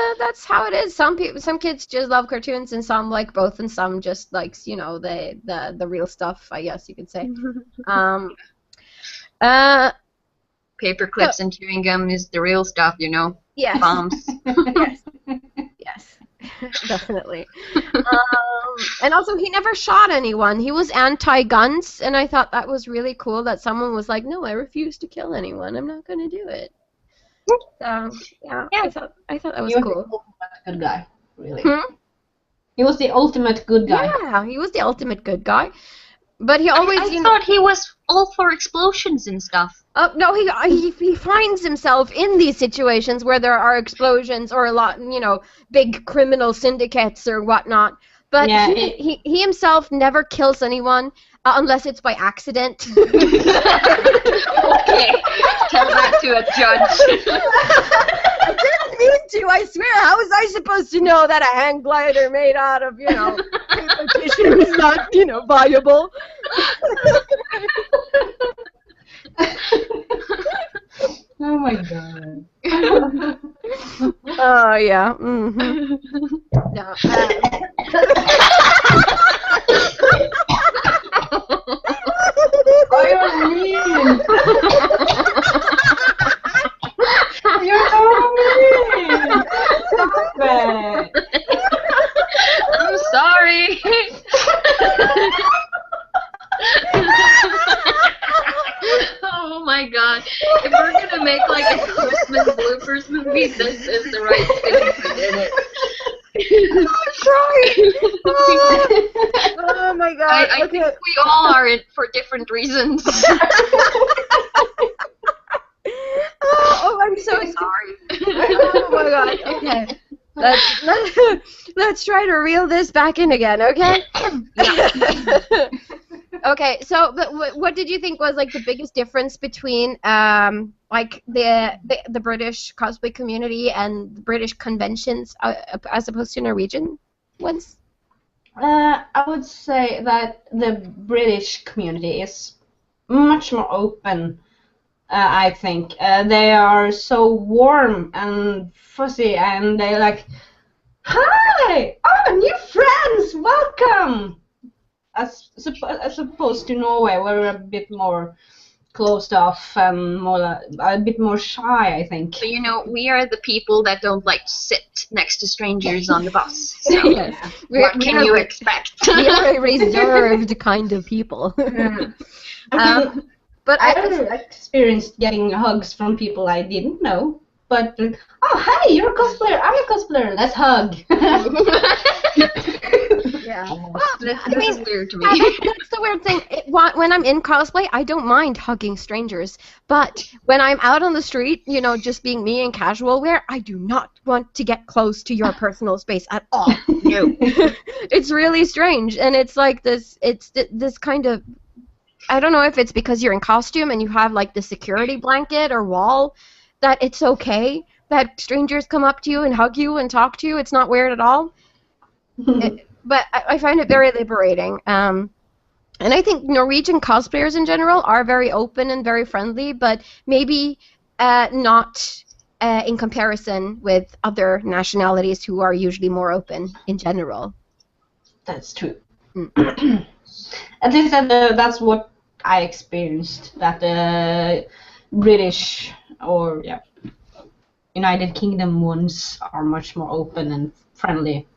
how it is. Some kids just love cartoons, and some like both, and some just likes the real stuff, I guess you could say. Paper clips and chewing gum is the real stuff, Yes. Bombs. Yes, definitely. And also, he never shot anyone. He was anti-guns, and I thought that was really cool that someone was like, "No, I refuse to kill anyone. I'm not going to do it." So, yeah. I thought that was cool. He was the ultimate good guy, really. He was the ultimate good guy. Yeah, he was the ultimate good guy. But he always. I thought he was all for explosions and stuff. No, he finds himself in these situations where there are explosions or a lot, big criminal syndicates or whatnot. But he himself never kills anyone unless it's by accident. Okay, tell that to a judge. I didn't mean to, I swear. How was I supposed to know that a hang glider made out of, paper tissue is not, viable? Oh my God. Oh, yeah. Mm-hmm. No, Oh, you're mean. You're so mean. Stop it. I'm sorry. Oh my God. If we're gonna make a Christmas bloopers movie, this is the right thing to put in it. I'm sorry. Oh my God. I think we all are it for different reasons. Oh, I'm so sorry. Oh my God. Okay. Let's try to reel this back in again, okay? Okay, so but what did you think was the biggest difference between the British cosplay community and the British conventions as opposed to Norwegian ones? I would say that the British community is much more open. I think they are so warm and fuzzy, and they're like, "Hi, oh, new friends, welcome." As opposed to Norway, where we're a bit more closed off and a bit more shy, I think. So we are the people that don't like to sit next to strangers on the bus. So Yes. what can you expect? We are a reserved kind of people. But I experienced getting hugs from people I didn't know. But oh, hey, you're a cosplayer. I'm a cosplayer. Let's hug. Yeah. Well, This is weird to me. That's the weird thing. When I'm in cosplay, I don't mind hugging strangers. But when I'm out on the street, just being me in casual wear, I do not want to get close to your personal space at all. No. It's really strange. And it's like this, this kind of, I don't know if it's because you're in costume and you have like the security blanket or wall, that it's okay that strangers come up to you and hug you and talk to you. It's not weird at all. But I find it very liberating. And I think Norwegian cosplayers in general are very open and very friendly, but maybe not in comparison with other nationalities who are usually more open in general. That's true. At least that's what I experienced, that the British or United Kingdom ones are much more open and friendly.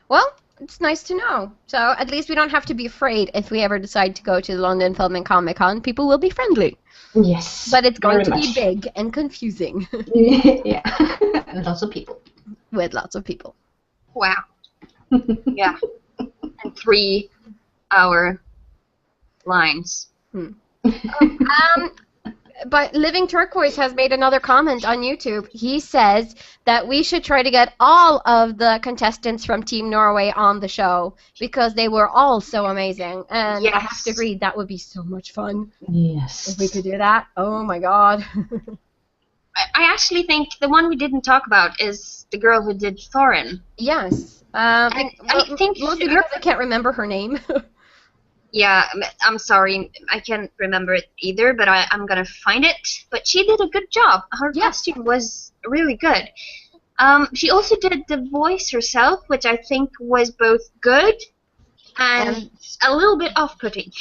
Well, it's nice to know. So at least we don't have to be afraid if we ever decide to go to the London Film and Comic Con. People will be friendly. Yes. But it's going to be big and confusing. Yeah. And lots of people. With lots of people. Wow. Yeah. And 3-hour lines. But Living Turquoise has made another comment on YouTube. He says that we should try to get all of the contestants from Team Norway on the show because they were all so amazing. And I have to agree, that would be so much fun. Yes. If we could do that. Oh my god. I actually think the one we didn't talk about is the girl who did Thorin. Yes. I think mostly because I can't remember her name. Yeah, I'm sorry, I can't remember it either, but I'm gonna find it. But she did a good job. Her costume was really good. She also did the voice herself, which I think was both good and a little bit off-putting.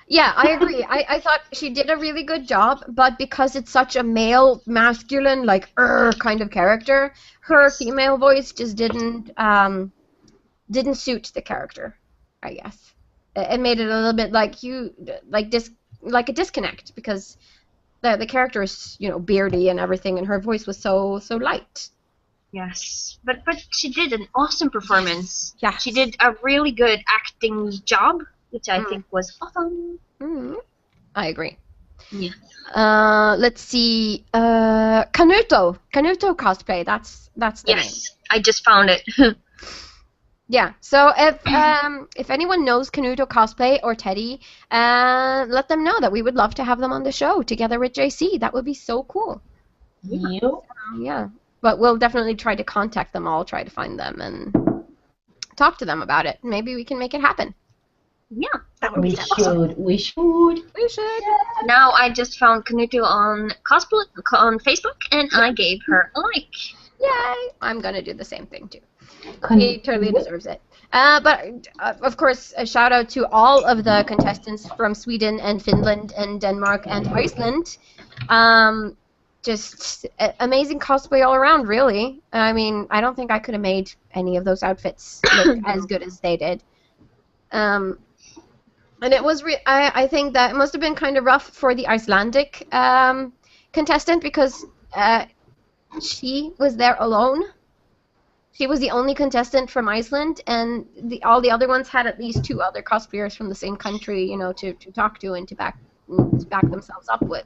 Yeah, I agree. I thought she did a really good job, but because it's such a male, masculine, like, kind of character, her female voice just didn't suit the character, I guess. It made it a little bit like a disconnect because the character is beardy and everything, and her voice was so light. Yes, but she did an awesome performance. Yeah, she did a really good acting job, which I think was awesome. I agree. Yeah. Let's see. Kanuto cosplay. That's the name. Yes, I just found it. Yeah, so if anyone knows Kanuto cosplay or Teddy, let them know that we would love to have them on the show together with JC. That would be so cool. Yeah, but we'll definitely try to contact them all, try to find them, and talk to them about it. Maybe we can make it happen. Yeah, that would be awesome. We should. Yeah. Now I just found Kanuto on cosplay on Facebook, and I gave her a like. Yay! I'm gonna do the same thing too. He totally deserves it. But of course, a shout out to all of the contestants from Sweden and Finland and Denmark and Iceland. Just amazing cosplay all around, really. I mean, I don't think I could have made any of those outfits look as good as they did. And it was, I think that it must have been kind of rough for the Icelandic contestant because she was there alone. She was the only contestant from Iceland, and all the other ones had at least 2 other cosplayers from the same country, to talk to and to back themselves up with.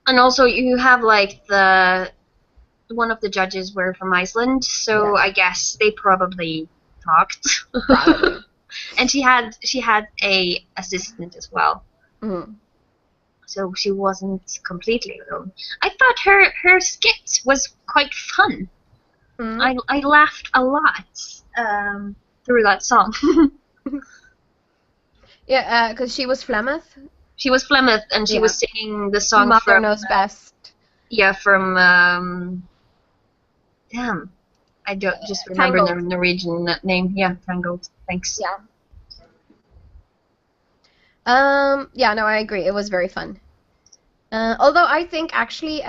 And also, you have like one of the judges were from Iceland, so I guess they probably talked. Probably. And she had a assistant as well. So she wasn't completely alone. I thought her skit was quite fun. I laughed a lot through that song. Yeah, because she was Flemeth. She was Flemeth, and she was singing the song Mother from Knows Best. Yeah, from damn, I don't just remember the Norwegian name. Yeah, Tangled. Thanks. Yeah. Yeah, no, I agree. It was very fun. Although I think actually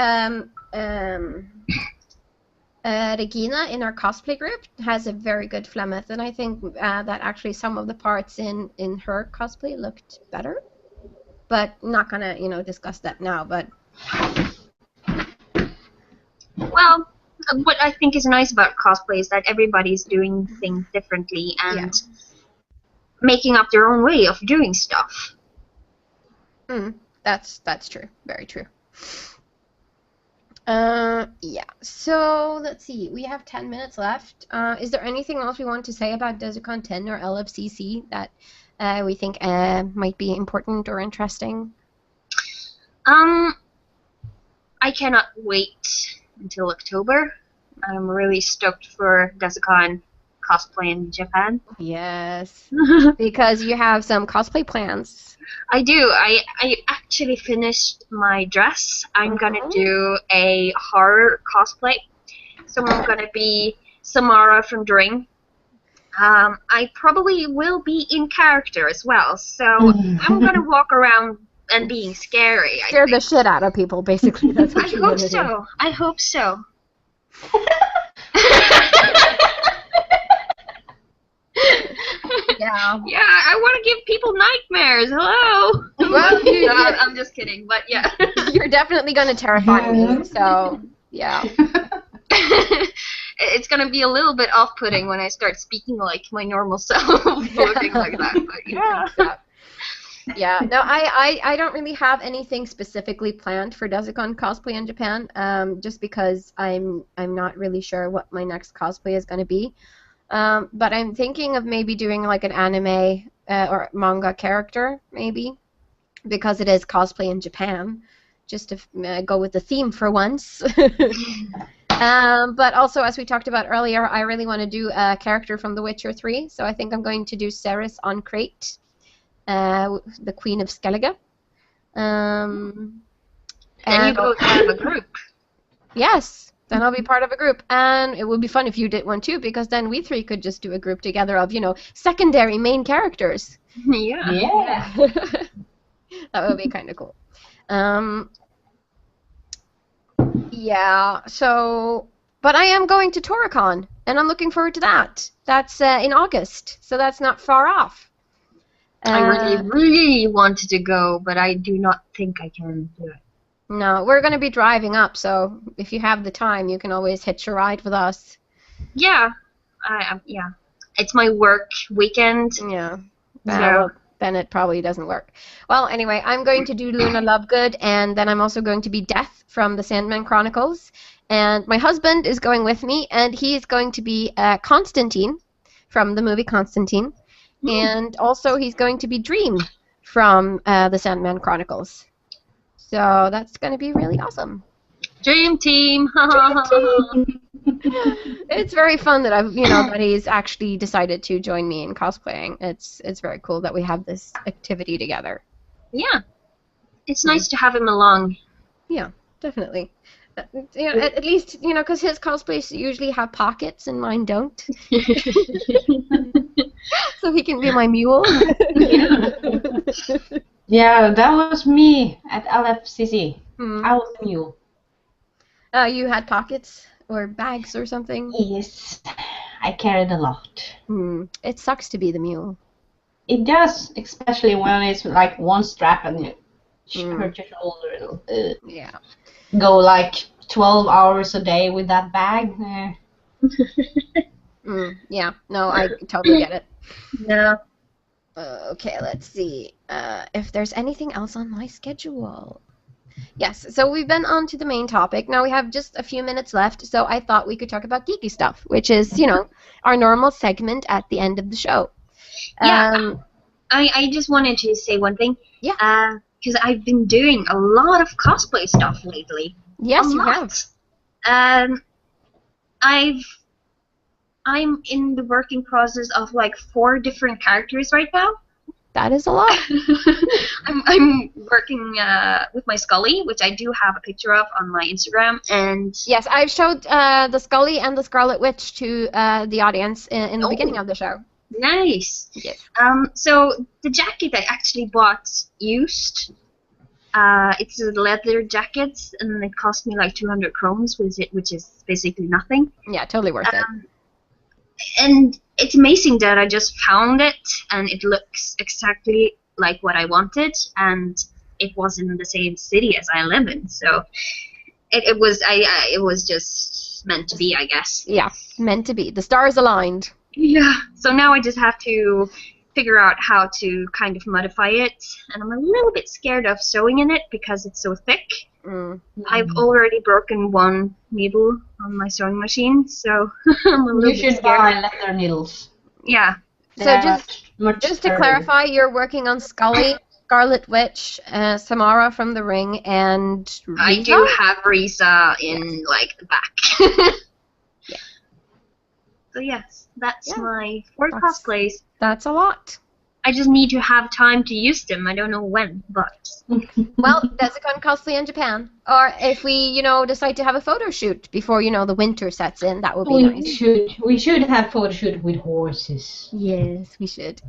Regina in our cosplay group has a very good Flemeth, and I think that actually some of the parts in her cosplay looked better. But not gonna, discuss that now. But well, what I think is nice about cosplay is that everybody's doing things differently and making up their own way of doing stuff. That's true. Very true. Yeah. So let's see. We have 10 minutes left. Is there anything else we want to say about Desucon 10 or LFCC that we think might be important or interesting? I cannot wait until October. I'm really stoked for Desucon cosplay in Japan. Yes, because you have some cosplay plans. I do. I actually finished my dress. I'm gonna do a horror cosplay. So I'm gonna be Samara from Dring. I probably will be in character as well. So I'm gonna walk around and being scary. Scare the shit out of people, basically. That's what you're gonna do. I hope so. Yeah. Yeah, I want to give people nightmares. Hello. Well, I'm just kidding, but yeah. You're definitely going to terrify me, so yeah. It's going to be a little bit off-putting when I start speaking like my normal self, looking like that. But yeah. Yeah. No, I don't really have anything specifically planned for Desucon cosplay in Japan, just because I'm not really sure what my next cosplay is going to be. But I'm thinking of maybe doing like an anime or manga character, maybe, because it is cosplay in Japan, just to go with the theme for once. But also, as we talked about earlier, I really want to do a character from The Witcher 3, so I think I'm going to do Ceres on Crate, the Queen of Skellige. And you both have a group. Yes. Then I'll be part of a group, and it would be fun if you did one too, because then we three could just do a group together of, secondary main characters. Yeah. That would be kind of cool. Yeah, so, but I am going to Toricon, and I'm looking forward to that. That's in August, so that's not far off. I really wanted to go, but I do not think I can do it. No, we're going to be driving up, so if you have the time, you can always hitch a ride with us. Yeah. Yeah. It's my work weekend. Yeah. So then it probably doesn't work. Well, anyway, I'm going to do Luna Lovegood, and then I'm also going to be Death from the Sandman Chronicles. And my husband is going with me, and he is going to be Constantine from the movie Constantine. And also he's going to be Dream from the Sandman Chronicles. So that's going to be really awesome. Dream team. It's very fun that that he's actually decided to join me in cosplaying. It's very cool that we have this activity together. Yeah. It's nice to have him along. Yeah, definitely. At least, because his cosplays usually have pockets and mine don't. So he can be my mule. Yeah, that was me at LFCC. I was a mule. You had pockets or bags or something? Yes, I carried a lot. It sucks to be the mule. It does, especially when it's like one strap and you hurt your shoulder. Yeah. Go like 12 hours a day with that bag. Yeah, no, I totally get it. No. Okay, let's see if there's anything else on my schedule. Yes, so we've been on to the main topic. Now we have just a few minutes left, so I thought we could talk about geeky stuff, which is, our normal segment at the end of the show. Yeah, I just wanted to say one thing. Yeah. Because I've been doing a lot of cosplay stuff lately. Yes, you have. I'm in the working process of like 4 different characters right now. That is a lot. I'm working with my Scully, which I do have a picture of on my Instagram, and yes, I've showed the Scully and the Scarlet Witch to the audience in the beginning of the show. Nice. Yes. So the jacket I actually bought used. It's a leather jacket, and it cost me like 200 crowns, which is basically nothing. Yeah, totally worth it. And it's amazing that I just found it, and it looks exactly like what I wanted, and it was in the same city as I live in. So it was just meant to be, I guess. Yeah, meant to be. The stars aligned. Yeah. So now I just have to figure out how to kind of modify it, and I'm a little bit scared of sewing in it because it's so thick. I've already broken one needle on my sewing machine, so I'm a little bit scared. You should buy leather needles. Yeah. So just to clarify, you're working on Scully, Scarlet Witch, Samara from The Ring, and Risa? I do have Risa in like the back. Yeah. So yes, that's my 4 cosplays. That's a lot. I just need to have time to use them. I don't know when, but... Well, Desucon cosplay in Japan. Or if we, decide to have a photo shoot before, the winter sets in, that would be nice. We should have photo shoot with horses. Yes, we should.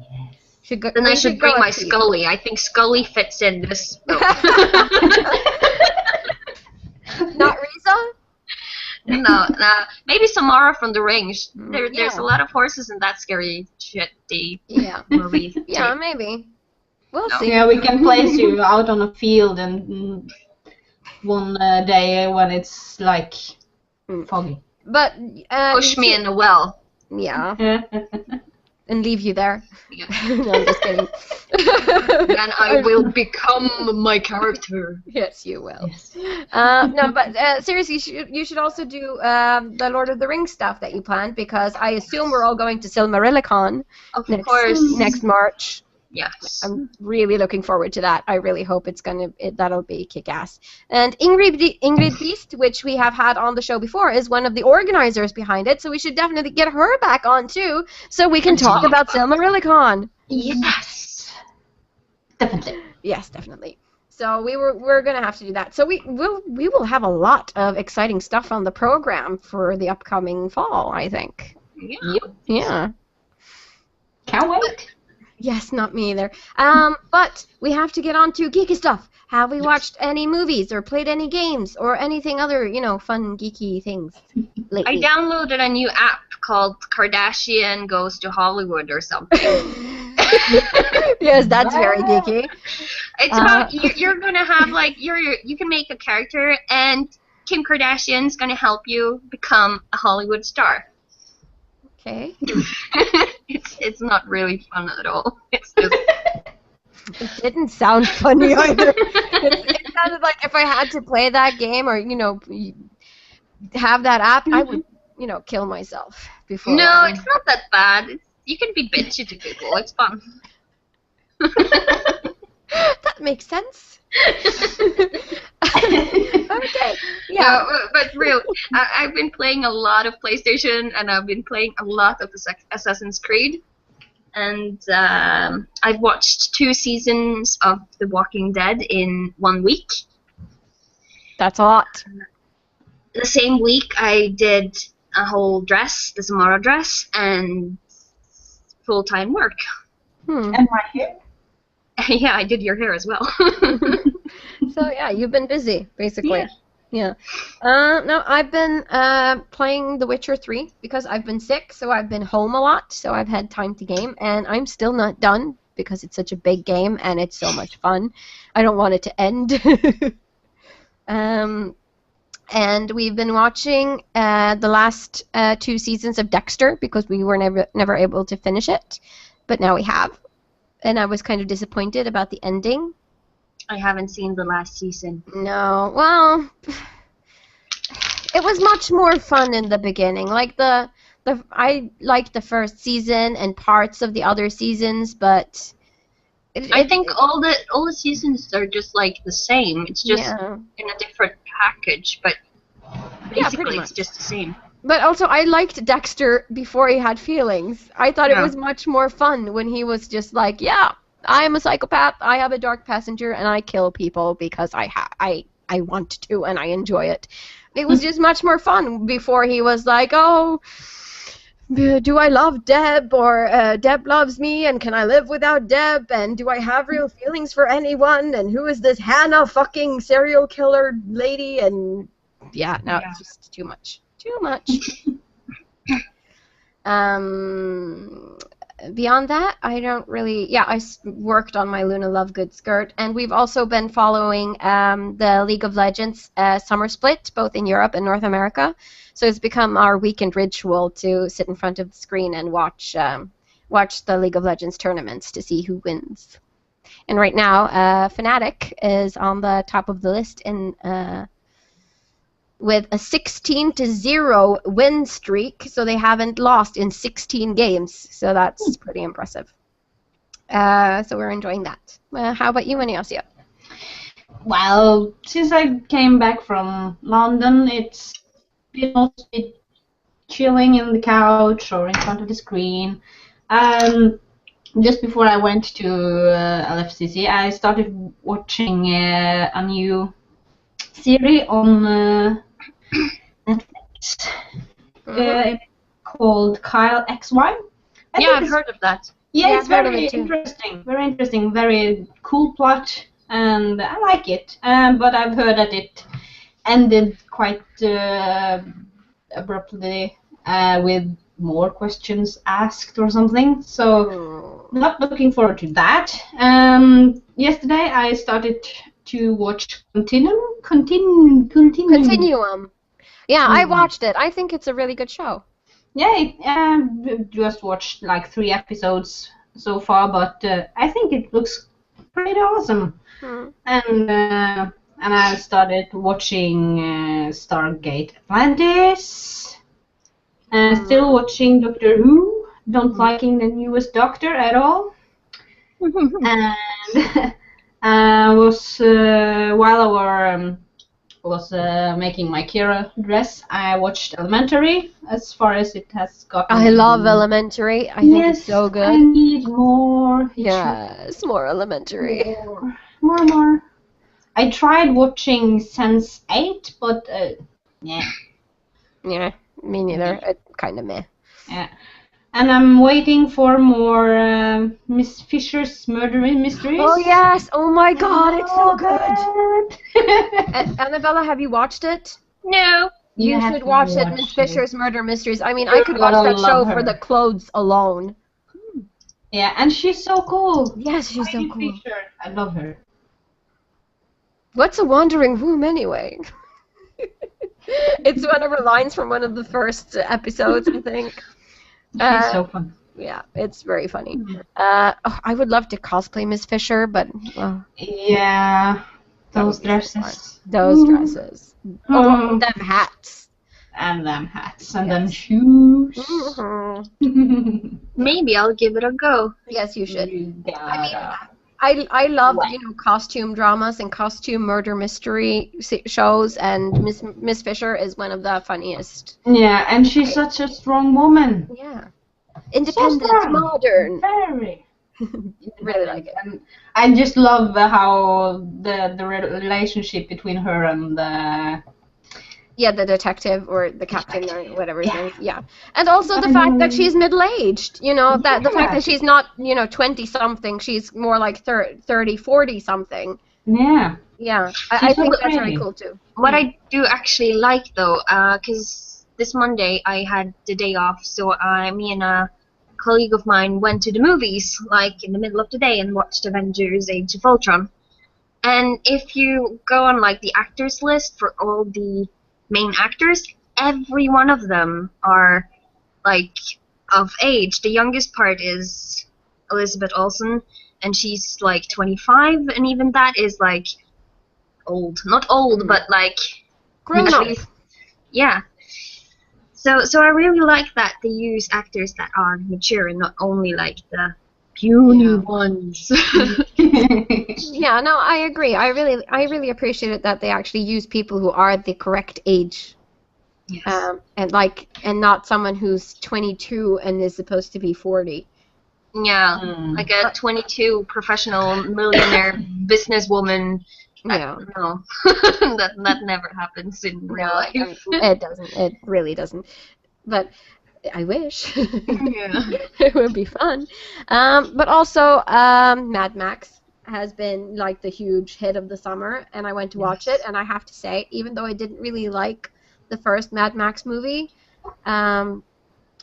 Yes. Then I should bring my Scully. I think Scully fits in this. Not Risa? No. Maybe Samara from The Ring. There's a lot of horses in that scary shitty movie. Yeah, maybe. We'll see. Yeah, we can place you out on a field and one day when it's like foggy. But push me in a well. Yeah. And leave you there. Yeah. No, I'm just kidding. And I will become my character. Yes, you will. Yes. No, but seriously, you should also do the Lord of the Rings stuff that you planned, because I assume we're all going to Silmarillicon next March. Yes. I'm really looking forward to that. I really hope that'll be kick-ass. And Ingrid Beast, which we have had on the show before, is one of the organizers behind it, so we should definitely get her back on too, so we can talk about Silmarillicon. Yes. Definitely. Yes, definitely. So we're gonna have to do that. So we will have a lot of exciting stuff on the program for the upcoming fall, I think. Yeah. Yep. Yeah. Can't wait. Yes, not me either. But we have to get on to geeky stuff. Have we watched any movies or played any games or anything other, fun geeky things lately? I downloaded a new app called Kardashian Goes to Hollywood or something. Yes, that's very geeky. It's about you're gonna have you can make a character, and Kim Kardashian's gonna help you become a Hollywood star. Okay. It's not really fun at all. It's just. It didn't sound funny either. It sounded like if I had to play that game or have that app, I would kill myself before. No, it's not that bad. You can be bitchy to people. It's fun. That makes sense. Okay. Yeah. No, but real, I've been playing a lot of PlayStation, and I've been playing a lot of Assassin's Creed, and I've watched 2 seasons of The Walking Dead in 1 week. That's a lot. The same week, I did a whole dress, the Samara dress, and full-time work. And my hair. Yeah, I did your hair as well. So yeah, you've been busy, basically. Yeah. No, I've been playing The Witcher 3 because I've been sick, so I've been home a lot, so I've had time to game, and I'm still not done because it's such a big game and it's so much fun. I don't want it to end. And we've been watching the last 2 seasons of Dexter because we were never able to finish it, but now we have. And I was kind of disappointed about the ending. I haven't seen the last season. No, well, it was much more fun in the beginning. I liked the first season and parts of the other seasons, but I think all the seasons are just like the same. It's just in a different package, but basically it's just the same. But also, I liked Dexter before he had feelings. I thought it was much more fun when he was just like, yeah, I am a psychopath, I have a dark passenger, and I kill people because I want to and I enjoy it. It was just much more fun before he was like, oh, do I love Deb, or Deb loves me, and can I live without Deb, and do I have real feelings for anyone, and who is this Hannah fucking serial killer lady, and it's just too much. Too much. beyond that, I don't really. Yeah, worked on my Luna Lovegood skirt, and we've also been following the League of Legends summer split, both in Europe and North America. So it's become our weekend ritual to sit in front of the screen and watch the League of Legends tournaments to see who wins. And right now, Fnatic is on the top of the list with a 16-0 win streak, so they haven't lost in 16 games. So that's pretty impressive. So we're enjoying that. How about you, Aniasia? Well, since I came back from London, it's been mostly chilling in the couch or in front of the screen. Just before I went to LFCC, I started watching a new series on Netflix called Kyle XY. I've heard of that. Yeah, it's very interesting. Very interesting. Very cool plot, and I like it. But I've heard that it ended quite abruptly with more questions asked or something. So, not looking forward to that. Yesterday I started to watch Continuum. Yeah, I watched it. I think it's a really good show. Yeah, just watched like 3 episodes so far, but I think it looks pretty awesome. And I started watching Stargate Atlantis. Still watching Doctor Who. Don't liking the newest Doctor at all. And while I was making my Kira dress, I watched Elementary as far as it has gotten. I love Elementary. I think it's so good. I need more. Yes, more Elementary. More. I tried watching Sense8, but yeah. Yeah, me neither. It's kind of meh. Yeah. And I'm waiting for more Miss Fisher's Murder Mysteries. Oh yes! Oh my God, it's so good. Annabella, have you watched it? No. You should watch it, Miss Fisher's Murder Mysteries. I mean, I could watch that show for the clothes alone. Yeah, and she's so cool. Yes, she's so cool. Fisher. I love her. What's a wandering womb anyway? It's one of her lines from one of the first episodes, I think. She's so fun. Yeah, it's very funny. I would love to cosplay Miss Fisher, but yeah, those dresses. Those dresses. Oh, them hats. And them hats and them shoes. Maybe I'll give it a go. Yes, you should. I love costume dramas and costume murder mystery shows, and Miss Fisher is one of the funniest. Yeah, and she's such a strong woman. Yeah, independent, modern. Very. Really like it. And I just love how the relationship between her and the detective or the captain or whatever his name is. Yeah. And also the fact that she's middle-aged, that the fact that she's not, 20-something, she's more like 30, 40-something. Yeah. Yeah. I think that's very cool too. What I do actually like though, because this Monday I had the day off, so me and a colleague of mine went to the movies, like in the middle of the day, and watched Avengers Age of Ultron. And if you go on like the actors list for all the main actors, every one of them are like of age. The youngest part is Elizabeth Olsen, and she's like 25, and even that is like old. Not old, but like grown up. Yeah. So I really like that they use actors that are mature and not only like the puny ones. Yeah, no, I agree. I really appreciate it that they actually use people who are the correct age. Yes. And not someone who's 22 and is supposed to be 40. Yeah, like a 22 professional millionaire businesswoman. Yeah. No, that never happens in real life. It doesn't. It really doesn't. But I wish. Yeah. It would be fun. But also, Mad Max has been like the huge hit of the summer, and I went to watch it, and I have to say, even though I didn't really like the first Mad Max movie, in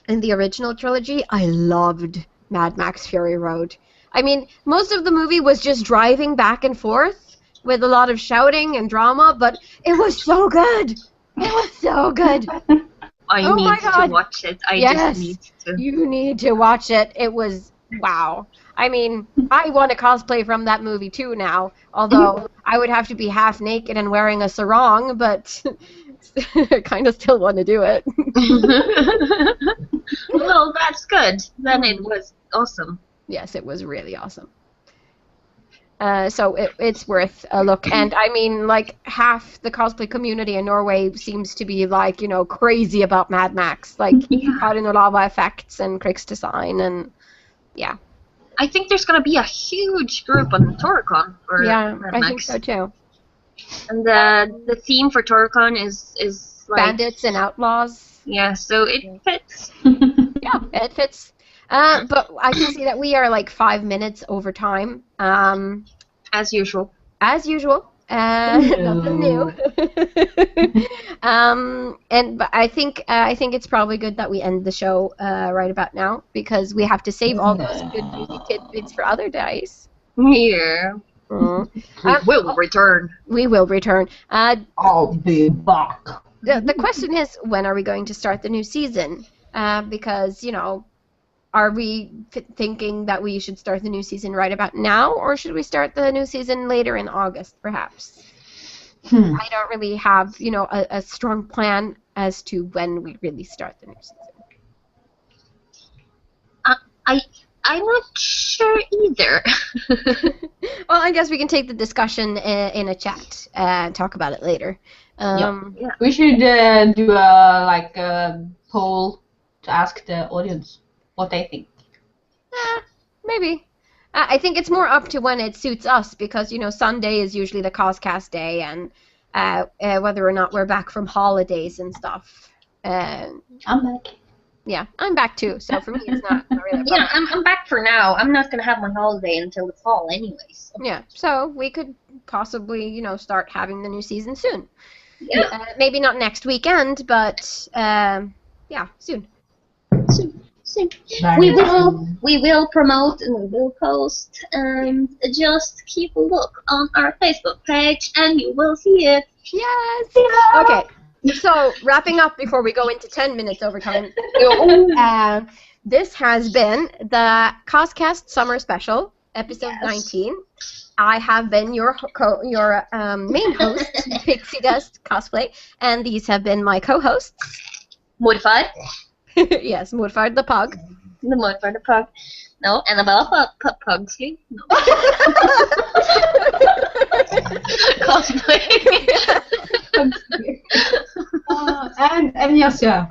the original trilogy, I loved Mad Max Fury Road. I mean, most of the movie was just driving back and forth with a lot of shouting and drama, but it was so good. It was so good. I need to watch it. I just need to. You need to watch it. It was, wow. I mean, I want to cosplay from that movie too now, although I would have to be half naked and wearing a sarong, but I kind of still want to do it. Well, that's good. Then it was awesome. Yes, it was really awesome. So it's worth a look. And I mean, like, half the cosplay community in Norway seems to be, like, you know, crazy about Mad Max. Like, Caught in the Lava effects and Krigsdesign and, yeah. I think there's going to be a huge group on Toricon for Mad Max. I think so, too. And the theme for Toricon is like... Bandits and outlaws. Yeah, so it fits. Yeah, it fits. But I can see that we are like 5 minutes over time. As usual. As usual. Nothing new. But I think it's probably good that we end the show right about now because we have to save all those good juicy tidbits for other days. Yeah. We will return. We will return. I'll be back. The question is, when are we going to start the new season? Because, you know, are we thinking that we should start the new season right about now, or should we start the new season later in August, perhaps? I don't really have, you know, a strong plan as to when we really start the new season. I'm not sure either. Well, I guess we can take the discussion in a chat and talk about it later. Yeah. We should do a poll to ask the audience what they think. Maybe. I think it's more up to when it suits us because, you know, Sunday is usually the CosCast day and whether or not we're back from holidays and stuff. I'm back. Yeah, I'm back too, so for me it's not really a problem. Yeah, I'm back for now. I'm not going to have my holiday until the fall anyways. So. Yeah, so we could possibly, you know, start having the new season soon. Yeah. Maybe not next weekend, but yeah, soon. Soon. We will promote and we will post and just keep a look on our Facebook page and you will see it. Yes. Okay. So wrapping up before we go into 10 minutes overtime. This has been the CosCast Summer Special, episode 19. I have been your main host, Pixie Dust Cosplay, and these have been my co-hosts. Morfar. Yes, Morfar the Pug. The Morfar the Pug. No, Annabella Pugsley. No. Cosplay. And Yasha.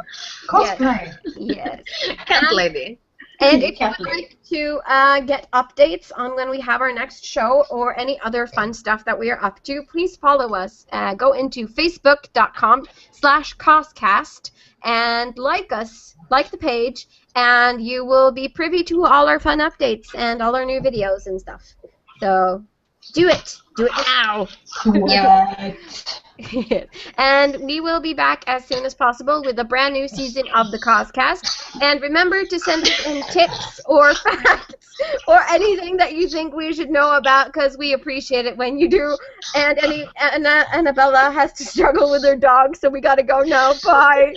Cosplay. Yes. Cat lady. And if you would like to get updates on when we have our next show or any other fun stuff that we are up to, please follow us. Go into facebook.com/CosCast and like us, like the page, and you will be privy to all our fun updates and all our new videos and stuff. So do it. Do it now. Yeah. And we will be back as soon as possible with a brand new season of the CosCast. And remember to send us in tips or facts or anything that you think we should know about because we appreciate it when you do. And Annabella has to struggle with her dog, so we gotta go now. Bye.